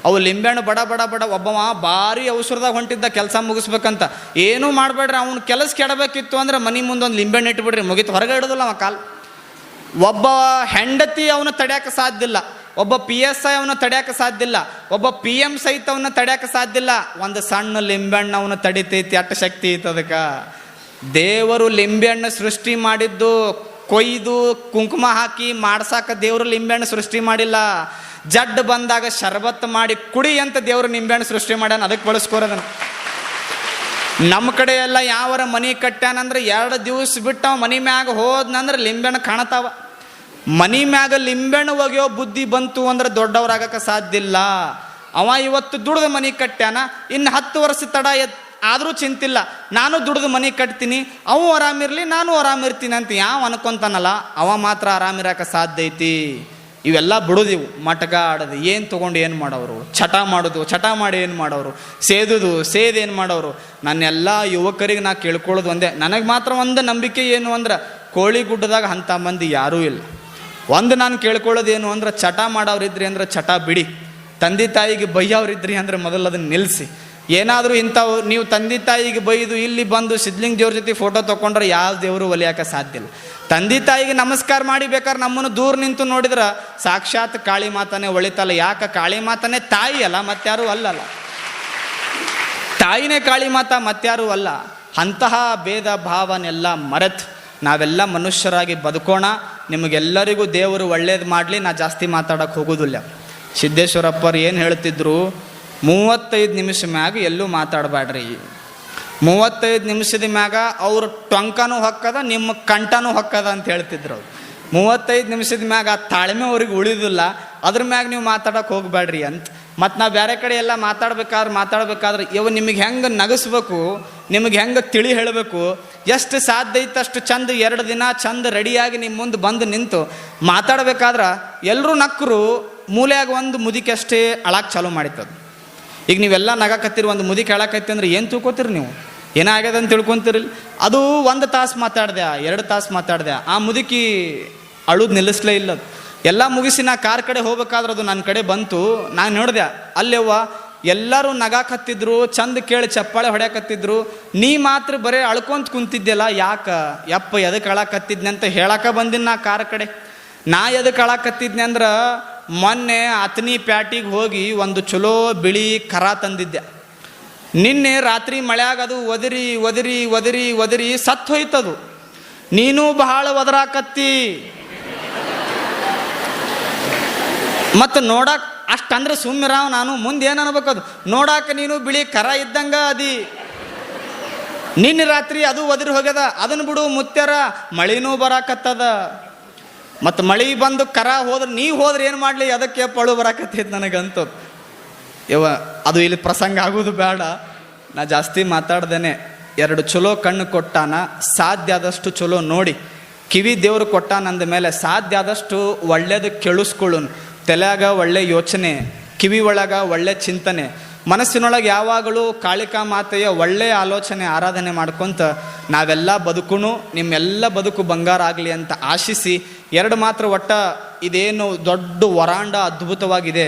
ಅವು ಲಿಂಬೆಹಣ್ಣು ಬಡ ಬಡ ಬಡ ಒಬ್ಬವ ಭಾರಿ ಅವಸರದಾಗ ಹೊಂಟಿದ್ದ ಕೆಲಸ ಮುಗಿಸ್ಬೇಕಂತ. ಏನೂ ಮಾಡಬೇಡ್ರಿ, ಅವ್ನ ಕೆಲಸ ಕೆಡಬೇಕಿತ್ತು ಅಂದ್ರೆ ಮನೆ ಮುಂದೆ ಒಂದು ಲಿಂಬೆಹಣ್ಣು ಇಟ್ಬಿಡ್ರಿ, ಮುಗಿತು. ಹೊರಗೆ ಇಡೋದಿಲ್ಲ ಅವ ಕಾಲು. ಒಬ್ಬ ಹೆಂಡತಿ ಅವನು ತಡ್ಯಾಕೆ ಸಾಧ್ಯ ಇಲ್ಲ, ಒಬ್ಬ PSI ಅವನು ತಡ್ಯಾಕೆ ಸಾಧ್ಯ ಇಲ್ಲ, ಒಬ್ಬ PM ಸಹಿತ ಅವನ್ನ ತಡ್ಯಾಕೆ ಸಾಧ್ಯ ಇಲ್ಲ. ಒಂದು ಸಣ್ಣ ಲಿಂಬೆಹಣ್ಣು ಅವನು ತಡಿತೈತಿ, ಅಷ್ಟು ಶಕ್ತಿ ಐತೆ ಅದಕ್ಕೆ. ದೇವರು ಲಿಂಬೆಹಣ್ಣು ಸೃಷ್ಟಿ ಮಾಡಿದ್ದು ಕೊಯ್ದು ಕುಂಕುಮ ಹಾಕಿ ಮಾಡ್ಸಾಕ ದೇವರು ಲಿಂಬೆಹಣ್ಣು ಸೃಷ್ಟಿ ಮಾಡಿಲ್ಲ. ಜಡ್ ಬಂದಾಗ ಶರ್ಬತ್ ಮಾಡಿ ಕುಡಿ ಅಂತ ದೇವರು ನಿಂಬೆಹಣ್ಣು ಸೃಷ್ಟಿ ಮಾಡ್ಯಾನ, ಅದಕ್ಕೆ ಬಳಸ್ಕೋರದನ್ನು. ನಮ್ಮ ಕಡೆ ಎಲ್ಲ ಯಾವರ ಮನೆ ಕಟ್ಟ್ಯಾನಂದ್ರೆ 2 ದಿವಸ ಬಿಟ್ಟು ಅವ ಮನೆ ಮ್ಯಾಗ ಹೋದ್ನಂದ್ರೆ ಲಿಂಬೆಹಣ್ಣು ಕಾಣತಾವ. ಮನೆ ಮ್ಯಾಗ ಲಿಂಬೆಹಣ್ಣು ಒಗೆಯೋ ಬುದ್ಧಿ ಬಂತು ಅಂದ್ರೆ ದೊಡ್ಡವ್ರಾಗಕ್ಕೆ ಸಾಧ್ಯ ಇಲ್ಲ. ಅವ ಇವತ್ತು ದುಡ್ದು ಮನೆ ಕಟ್ಟ್ಯಾನ, ಇನ್ನು 10 ವರ್ಷ ತಡ ಆದರೂ ಚಿಂತಿಲ್ಲ, ನಾನು ದುಡ್ದು ಮನೆ ಕಟ್ತೀನಿ, ಅವು ಆರಾಮಿರ್ಲಿ ನಾನು ಆರಾಮಿರ್ತೀನಿ ಅಂತ ಯಾವ ಅನ್ಕೊಂತಾನಲ್ಲ ಅವ ಮಾತ್ರ ಆರಾಮಿರಕ್ಕೆ ಸಾಧ್ಯ ಐತಿ. ಇವೆಲ್ಲ ಬಿಡೋದಿವು, ಮಟಕ ಆಡೋದು, ಏನು ತೊಗೊಂಡು ಏನು ಮಾಡೋರು, ಚಟ ಮಾಡೋದು, ಚಟ ಮಾಡಿ ಏನು ಮಾಡೋರು, ಸೇದುದು ಸೇದು ಏನು ಮಾಡೋರು. ನನ್ನೆಲ್ಲ ಯುವಕರಿಗೆ ನಾ ಕೇಳ್ಕೊಳ್ಳೋದು ಒಂದೇ, ನನಗೆ ಮಾತ್ರ ಒಂದು ನಂಬಿಕೆ ಏನು ಅಂದ್ರೆ ಕೋಳಿಗುಡ್ಡದಾಗ ಅಂಥ ಮಂದಿ ಯಾರೂ ಇಲ್ಲ. ಒಂದು ನಾನು ಕೇಳ್ಕೊಳ್ಳೋದೇನು ಅಂದ್ರೆ ಚಟ ಮಾಡೋರಿದ್ರಿ ಅಂದ್ರೆ ಚಟ ಬಿಡಿ, ತಂದೆ ತಾಯಿಗೆ ಬೈಯೋರಿದ್ರಿ ಅಂದ್ರೆ ಮೊದಲು ಅದನ್ನು ನಿಲ್ಲಿಸಿ. ಏನಾದರೂ ಇಂಥವು ನೀವು ತಂದೆ ತಾಯಿಗೆ ಬೈದು ಇಲ್ಲಿ ಬಂದು ಸಿದ್ಲಿಂಗ ದೇವ್ರ ಜೊತೆ ಫೋಟೋ ತೊಗೊಂಡ್ರೆ ಯಾವ ದೇವರು ಒಲಿಯೋಕೆ ಸಾಧ್ಯ ಇಲ್ಲ. ತಂದೆ ತಾಯಿಗೆ ನಮಸ್ಕಾರ ಮಾಡಿ ಬೇಕಾದ್ರೆ ನಮ್ಮನ್ನು ದೂರ ನಿಂತು ನೋಡಿದ್ರೆ ಸಾಕ್ಷಾತ್ ಕಾಳಿ ಮಾತಾನೆ ಒಳಿತಲ್ಲ. ಯಾಕೆ? ಕಾಳಿ ಮಾತಾನೆ ತಾಯಿ ಅಲ್ಲ, ಮತ್ತಾರೂ ಅಲ್ಲಲ್ಲ. ತಾಯಿನೇ ಕಾಳಿ ಮಾತಾ, ಮತ್ತಾರೂ ಅಲ್ಲ. ಅಂತಹ ಭೇದ ಭಾವನೆಲ್ಲ ಮರೆತು ನಾವೆಲ್ಲ ಮನುಷ್ಯರಾಗಿ ಬದುಕೋಣ. ನಿಮಗೆಲ್ಲರಿಗೂ ದೇವರು ಒಳ್ಳೇದು ಮಾಡಲಿ. ನಾ ಜಾಸ್ತಿ ಮಾತಾಡೋಕ್ಕೆ ಹೋಗೋದಿಲ್ಲ. ಸಿದ್ದೇಶ್ವರಪ್ಪರು ಏನು ಹೇಳ್ತಿದ್ರು, 35 ನಿಮಿಷ ಮ್ಯಾಗ ಎಲ್ಲೂ ಮಾತಾಡಬೇಡ್ರಿ. 35 ನಿಮಿಷದ ಮ್ಯಾಗ ಅವ್ರ ಟೊಂಕನೂ ಹೊಕ್ಕದ, ನಿಮ್ಮ ಕಂಠನೂ ಹೊಕ್ಕದ ಅಂತ ಹೇಳ್ತಿದ್ರು ಅವ್ರು. 35 ನಿಮಿಷದ ಮ್ಯಾಗ ಆ ತಾಳ್ಮೆ ಅವ್ರಿಗೆ ಉಳಿದಿಲ್ಲ, ಅದ್ರ ಮ್ಯಾಗ ನೀವು ಮಾತಾಡೋಕೆ ಹೋಗ್ಬೇಡ್ರಿ ಅಂತ. ಮತ್ತು ನಾವು ಬೇರೆ ಕಡೆ ಎಲ್ಲ ಮಾತಾಡ್ಬೇಕಾದ್ರೆ ಇವು ನಿಮಗೆ ಹೆಂಗೆ ನಗಿಸ್ಬೇಕು, ನಿಮಗೆ ಹೆಂಗೆ ತಿಳಿ ಹೇಳಬೇಕು, ಎಷ್ಟು ಸಾಧ್ಯ ಐತೆ ಅಷ್ಟು ಚಂದ 2 ದಿನ ಚಂದ ರೆಡಿಯಾಗಿ ನಿಮ್ಮ ಮುಂದೆ ಬಂದು ನಿಂತು ಮಾತಾಡ್ಬೇಕಾದ್ರೆ ಎಲ್ಲರೂ ನಕ್ಕರು, ಮೂಲೆಯಾಗ ಒಂದು ಮುದಿಕೆ ಅಷ್ಟೇ ಅಳಕ್ಕೆ ಚಾಲೂ ಮಾಡಿತ್ತದು. ಈಗ ನೀವೆಲ್ಲ ನಗಾಕತ್ತೀರಿ, ಒಂದು ಮುದಿಕೆ ಅಳಕತ್ತಿ ಅಂದ್ರೆ ಏನು ತಿಳ್ಕೊತೀರಿ ನೀವು? ಏನಾಗ್ಯದ ಅಂತ ತಿಳ್ಕೊತೀರಿ? ಅದು 1 ತಾಸು ಮಾತಾಡ್ದೆ, 2 ತಾಸು ಮಾತಾಡ್ದೆ, ಆ ಮುದುಕಿ ಅಳುದು ನಿಲ್ಲಿಸ್ಲೇ ಇಲ್ಲ. ಎಲ್ಲ ಮುಗಿಸಿ ನಾ ಕಾರ್ ಕಡೆ ಹೋಗ್ಬೇಕಾದ್ರೆ ಅದು ನನ್ನ ಕಡೆ ಬಂತು. ನಾನು ನೋಡಿದೆ ಅಲ್ಲೆವ್ವ ಎಲ್ಲರೂ ನಗಾಕತ್ತಿದ್ರು, ಚಂದ ಕೇಳಿ ಚಪ್ಪಾಳೆ ಹೊಡ್ಯಾಕತ್ತಿದ್ರು, ನೀ ಮಾತ್ರ ಬರೀ ಅಳ್ಕೊಂತ ಕುಂತಿದ್ದೆಲ್ಲ ಯಾಕೆ? ಯಪ್ಪ ಎದಕ್ಕೆ ಅಳಕತ್ತಿದ್ನೆ ಅಂತ ಹೇಳಕ್ಕೆ ಬಂದಿನಿ ನಾ ಕಾರ್ ಕಡೆ. ನಾ ಎದಕ್ಕೆ ಅಳಕತ್ತಿದ್ನೆ ಅಂದ್ರೆ ಮೊನ್ನೆ ಅತನಿ ಪ್ಯಾಟಿಗೆ ಹೋಗಿ ಒಂದು ಚಲೋ ಬಿಳಿ ಕರ ತಂದಿದ್ದೆ. ನಿನ್ನೆ ರಾತ್ರಿ ಮಳೆಯಾಗ ಅದು ಒದರಿ ಒದರಿ ಒದರಿ ಒದರಿ ಸತ್ತು ಹೋಯ್ತದು. ನೀನು ಬಹಳ ಒದರಾಕತ್ತಿ. ಮತ್ತು ನೋಡಕ್ಕೆ ಅಷ್ಟಂದ್ರೆ ಸುಮ್ಮಿರಾವ್, ನಾನು ಮುಂದೆ ಏನು ಅನ್ಬೇಕದು, ನೋಡಾಕ ನೀನು ಬಿಳಿ ಕರ ಇದ್ದಂಗ ಅದಿ. ನಿನ್ನೆ ರಾತ್ರಿ ಅದು ಒದರಿ ಹೋಗ್ಯದ, ಅದನ್ನು ಬಿಡು ಮುತ್ಯಾರ, ಮಳಿನೂ ಬರಾಕತ್ತದ. ಮತ್ತು ಮಳೆ ಬಂದು ಕರ ಹೋದ್ರೆ ನೀವು ಹೋದ್ರೆ ಏನು ಮಾಡಲಿ, ಅದಕ್ಕೆ ಪಳು ಬರಾಕತ್ತೈತೆ ನನಗಂತ. ಅದು ಇಲ್ಲಿ ಪ್ರಸಂಗ ಆಗೋದು ಬೇಡ, ನಾ ಜಾಸ್ತಿ ಮಾತಾಡ್ದೇನೆ. 2 ಚಲೋ ಕಣ್ಣು ಕೊಟ್ಟಾನ, ಸಾಧ್ಯ ಆದಷ್ಟು ಚಲೋ ನೋಡಿ. ಕಿವಿ ದೇವರು ಕೊಟ್ಟಾನಂದ ಮೇಲೆ ಸಾಧ್ಯ ಆದಷ್ಟು ಒಳ್ಳೇದು ಕೇಳಿಸ್ಕೊಳ್ಳೋನು. ತಲೆಯಾಗ ಒಳ್ಳೆ ಯೋಚನೆ, ಕಿವಿ ಒಳಗ ಒಳ್ಳೆ ಚಿಂತನೆ, ಮನಸ್ಸಿನೊಳಗೆ ಯಾವಾಗಲೂ ಕಾಳಿಕಾ ಮಾತೆಯ ಒಳ್ಳೆಯ ಆಲೋಚನೆ ಆರಾಧನೆ ಮಾಡ್ಕೊತ ನಾವೆಲ್ಲ ಬದುಕುನು, ನಿಮ್ಮೆಲ್ಲ ಬದುಕು ಬಂಗಾರ ಆಗಲಿ ಅಂತ ಆಶಿಸಿ 2 ಮಾತ್ರ ಒಟ್ಟ ಇದೇನು ದೊಡ್ಡ ವರಾಂಡ ಅದ್ಭುತವಾಗಿದೆ,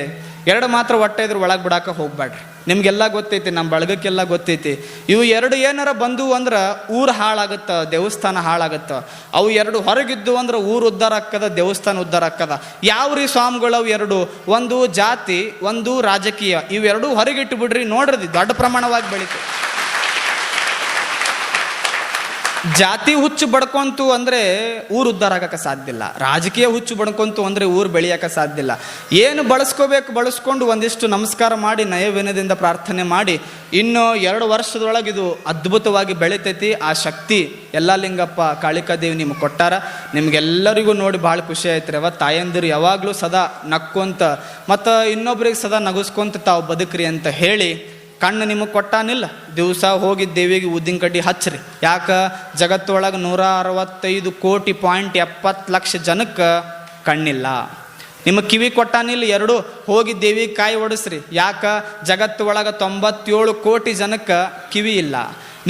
2 ಮಾತ್ರ ಒಟ್ಟ ಇದ್ರ ಒಳಗೆ ಬಿಡಾಕ ಹೋಗ್ಬೇಡ್ರಿ. ನಿಮಗೆಲ್ಲ ಗೊತ್ತೈತಿ, ನಮ್ಮ ಬಳಗಕ್ಕೆಲ್ಲ ಗೊತ್ತೈತಿ. ಇವು 2 ಏನಾರ ಬಂದು ಅಂದ್ರೆ ಊರು ಹಾಳಾಗತ್ತ, ದೇವಸ್ಥಾನ ಹಾಳಾಗತ್ತ. ಅವು 2 ಹೊರಗಿದ್ದು ಅಂದ್ರೆ ಊರು ಉದ್ಧಾರ ಆಕ್ಕದ, ದೇವಸ್ಥಾನ ಉದ್ಧಾರ ಆಕ್ಕದ. ಯಾವ್ರಿ ಸ್ವಾಮಿಗಳು 2? ಒಂದು ಜಾತಿ, ಒಂದು ರಾಜಕೀಯ. ಇವೆರಡೂ ಹೊರಗಿಟ್ಟು ಬಿಡ್ರಿ, ನೋಡ್ರಿ ದೊಡ್ಡ ಪ್ರಮಾಣವಾಗಿ ಬೆಳೀತದೆ. ಜಾತಿ ಹುಚ್ಚು ಬಡ್ಕೊಂತು ಅಂದರೆ ಊರು ಉದ್ಧಾರ ಆಗಕ್ಕೆ ಸಾಧ್ಯ ಇಲ್ಲ. ರಾಜಕೀಯ ಹುಚ್ಚು ಬಡ್ಕೊಂತು ಅಂದರೆ ಊರು ಬೆಳೆಯೋಕೆ ಸಾಧ್ಯ ಇಲ್ಲ. ಏನು ಬಳಸ್ಕೋಬೇಕು ಬಳಸ್ಕೊಂಡು ಒಂದಿಷ್ಟು ನಮಸ್ಕಾರ ಮಾಡಿ ನಯವಿನದಿಂದ ಪ್ರಾರ್ಥನೆ ಮಾಡಿ ಇನ್ನು 2 ವರ್ಷದೊಳಗೆ ಇದು ಅದ್ಭುತವಾಗಿ ಬೆಳಿತೈತಿ. ಆ ಶಕ್ತಿ ಎಲ್ಲ ಲಿಂಗಪ್ಪ ಕಾಳಿಕಾದೇವಿ ನಿಮ್ಗೆ ಕೊಟ್ಟಾರ. ನಿಮ್ಗೆಲ್ಲರಿಗೂ ನೋಡಿ ಭಾಳ ಖುಷಿ ಆಯ್ತು ರೀ. ತಾಯಂದಿರು ಯಾವಾಗಲೂ ಸದಾ ನಕ್ಕೊಂತ ಮತ್ತು ಇನ್ನೊಬ್ರಿಗೆ ಸದಾ ನಗಿಸ್ಕೊಂತ ತಾವು ಬದುಕ್ರಿ ಅಂತ ಹೇಳಿ, ಕಣ್ಣು ನಿಮಗೆ ಕೊಟ್ಟಾನಿಲ್ಲ, ದಿವಸ ಹೋಗಿ ದೇವಿಗೆ ಉದ್ದಿನ ಕಡ್ಡಿ ಹಚ್ಚ್ರಿ. ಯಾಕೆ ಜಗತ್ತೊಳಗೆ 165.70 ಜನಕ್ಕೆ ಕಣ್ಣಿಲ್ಲ. ನಿಮಗೆ ಕಿವಿ ಕೊಟ್ಟಾನಿಲ್ಲ 2, ಹೋಗಿ ದೇವಿಗೆ ಕಾಯಿ ಒಡಿಸ್ರಿ. ಯಾಕೆ ಜಗತ್ತು ಒಳಗೆ 97 ಕೋಟಿ ಜನಕ್ಕೆ ಕಿವಿ ಇಲ್ಲ.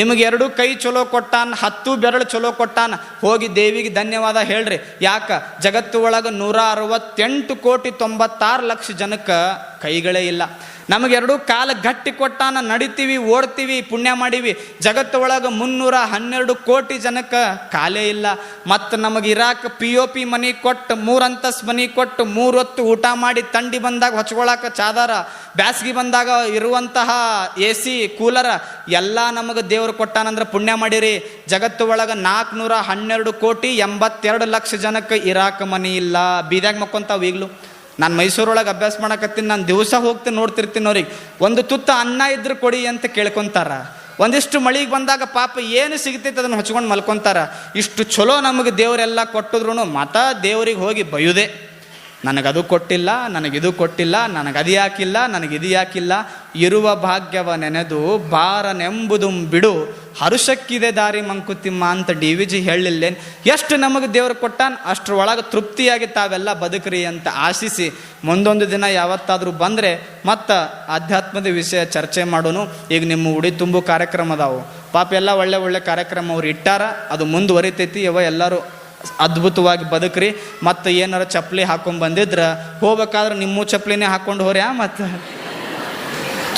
ನಿಮಗೆ 2 ಕೈ ಚಲೋ ಕೊಟ್ಟಾನ, 10 ಬೆರಳು ಚಲೋ ಕೊಟ್ಟಾನ, ಹೋಗಿ ದೇವಿಗೆ ಧನ್ಯವಾದ ಹೇಳ್ರಿ. ಯಾಕೆ ಜಗತ್ತು ಒಳಗೆ 168.96 ಜನಕ್ಕೆ ಕೈಗಳೇ ಇಲ್ಲ. ನಮಗೆ 2 ಕಾಲು ಗಟ್ಟಿ ಕೊಟ್ಟಾನ, ನಡಿತೀವಿ, ಓಡ್ತೀವಿ, ಪುಣ್ಯ ಮಾಡೀವಿ. ಜಗತ್ತು ಒಳಗೆ 312 ಕೋಟಿ ಜನಕ್ಕೆ ಕಾಲೇ ಇಲ್ಲ. ಮತ್ತು ನಮಗೆ ಇರಾಕ POP ಮನೆ ಕೊಟ್ಟು 3 ಅಂತಸ್ತು ಮನೆ ಕೊಟ್ಟು 3 ಹೊತ್ತು ಊಟ ಮಾಡಿ, ಥಂಡಿ ಬಂದಾಗ ಹೊಚ್ಕೊಳಕ ಚಾದರ, ಬ್ಯಾಸ್ಗಿ ಬಂದಾಗ ಇರುವಂತಹ AC ಕೂಲರ ಎಲ್ಲ ನಮಗೆ ದೇವರು ಕೊಟ್ಟಾನಂದ್ರೆ ಪುಣ್ಯ ಮಾಡಿರಿ. ಜಗತ್ತು ಒಳಗೆ 412.82 ಜನಕ್ಕೆ ಇರಾಕ ಮನೆ ಇಲ್ಲ. ಬೀದ್ಯಾಗ ಮಕ್ಕೊಂತಾವ ಈಗಲೂ. ನಾನು ಮೈಸೂರೊಳಗೆ ಅಭ್ಯಾಸ ಮಾಡಕತ್ತೀನಿ. ನಾನು ದಿವಸ ಹೋಗ್ತೀನಿ, ನೋಡ್ತಿರ್ತೀನಿ. ಅವ್ರಿಗೆ ಒಂದು ತುತ್ತ ಅನ್ನ ಇದ್ರೆ ಕೊಡಿ ಅಂತ ಕೇಳ್ಕೊತಾರ. ಒಂದಿಷ್ಟು ಮಳಿಗೆ ಬಂದಾಗ ಪಾಪ ಏನು ಸಿಗ್ತೈತೆ ಅದನ್ನು ಹಚ್ಕೊಂಡು ಮಲ್ಕೊತಾರ. ಇಷ್ಟು ಚಲೋ ನಮಗೆ ದೇವರೆಲ್ಲ ಕೊಟ್ಟಿದ್ರು ಮತ ದೇವ್ರಿಗೆ ಹೋಗಿ ಬೈಯುವುದೇ, ನನಗದು ಕೊಟ್ಟಿಲ್ಲ, ನನಗಿದು ಕೊಟ್ಟಿಲ್ಲ, ನನಗದು ಯಾಕಿಲ್ಲ, ನನಗಿದು ಯಾಕಿಲ್ಲ. ಇರುವ ಭಾಗ್ಯವ ನೆನೆದು ಬಾರನೆಂಬುದು ಬಿಡು, ಹರುಷಕ್ಕಿದೆ ದಾರಿ ಮಂಕುತಿಮ್ಮ ಅಂತ DVG ಹೇಳಿಲ್ಲೇನು. ಎಷ್ಟು ನಮಗೆ ದೇವ್ರು ಕೊಟ್ಟಾನ ಅಷ್ಟರೊಳಗೆ ತೃಪ್ತಿಯಾಗಿ ತಾವೆಲ್ಲ ಬದುಕ್ರಿ ಅಂತ ಆಶಿಸಿ, ಮುಂದೊಂದು ದಿನ ಯಾವತ್ತಾದರೂ ಬಂದರೆ ಮತ್ತು ಆಧ್ಯಾತ್ಮದ ವಿಷಯ ಚರ್ಚೆ ಮಾಡೋನು. ಈಗ ನಿಮ್ಮ ಉಡಿ ತುಂಬು ಕಾರ್ಯಕ್ರಮ ಅದಾವು ಪಾಪ, ಎಲ್ಲ ಒಳ್ಳೆ ಒಳ್ಳೆ ಕಾರ್ಯಕ್ರಮ ಅವ್ರು ಇಟ್ಟಾರ, ಅದು ಮುಂದುವರಿತೈತಿ. ಎಲ್ಲರೂ ಅದ್ಭುತವಾಗಿ ಬದುಕ್ರಿ. ಮತ್ತು ಏನಾರ ಚಪ್ಪಲಿ ಹಾಕೊಂಡು ಬಂದಿದ್ರೆ ಹೋಗ್ಬೇಕಾದ್ರೆ ನಿಮ್ಮ ಚಪ್ಪಲಿನೇ ಹಾಕ್ಕೊಂಡು ಹೋರ್ಯಾ. ಮತ್ತು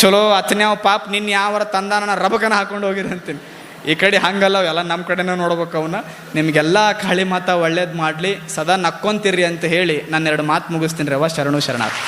ಚಲೋ ಅತನ್ಯಾವ ಪಾಪ ನಿನ್ನ ಯಾವರ ತಂದಾನ ರಬಕನ ಹಾಕೊಂಡು ಹೋಗಿರಿ ಅಂತೀನಿ. ಈ ಕಡೆ ಹಂಗಲ್ಲ, ಎಲ್ಲ ನಮ್ಮ ಕಡೆನೇ ನೋಡ್ಬೇಕು ಅವನ್ನ. ನಿಮಗೆಲ್ಲ ಕಾಳಿ ಮಾತಾ ಒಳ್ಳೇದು ಮಾಡಲಿ, ಸದಾ ನಕ್ಕೊಂತೀರಿ ಅಂತ ಹೇಳಿ ನಾನು 2 ಮಾತು ಮುಗಿಸ್ತೀನಿ. ಶರಣು ಶರಣಾರ್ಥಿ.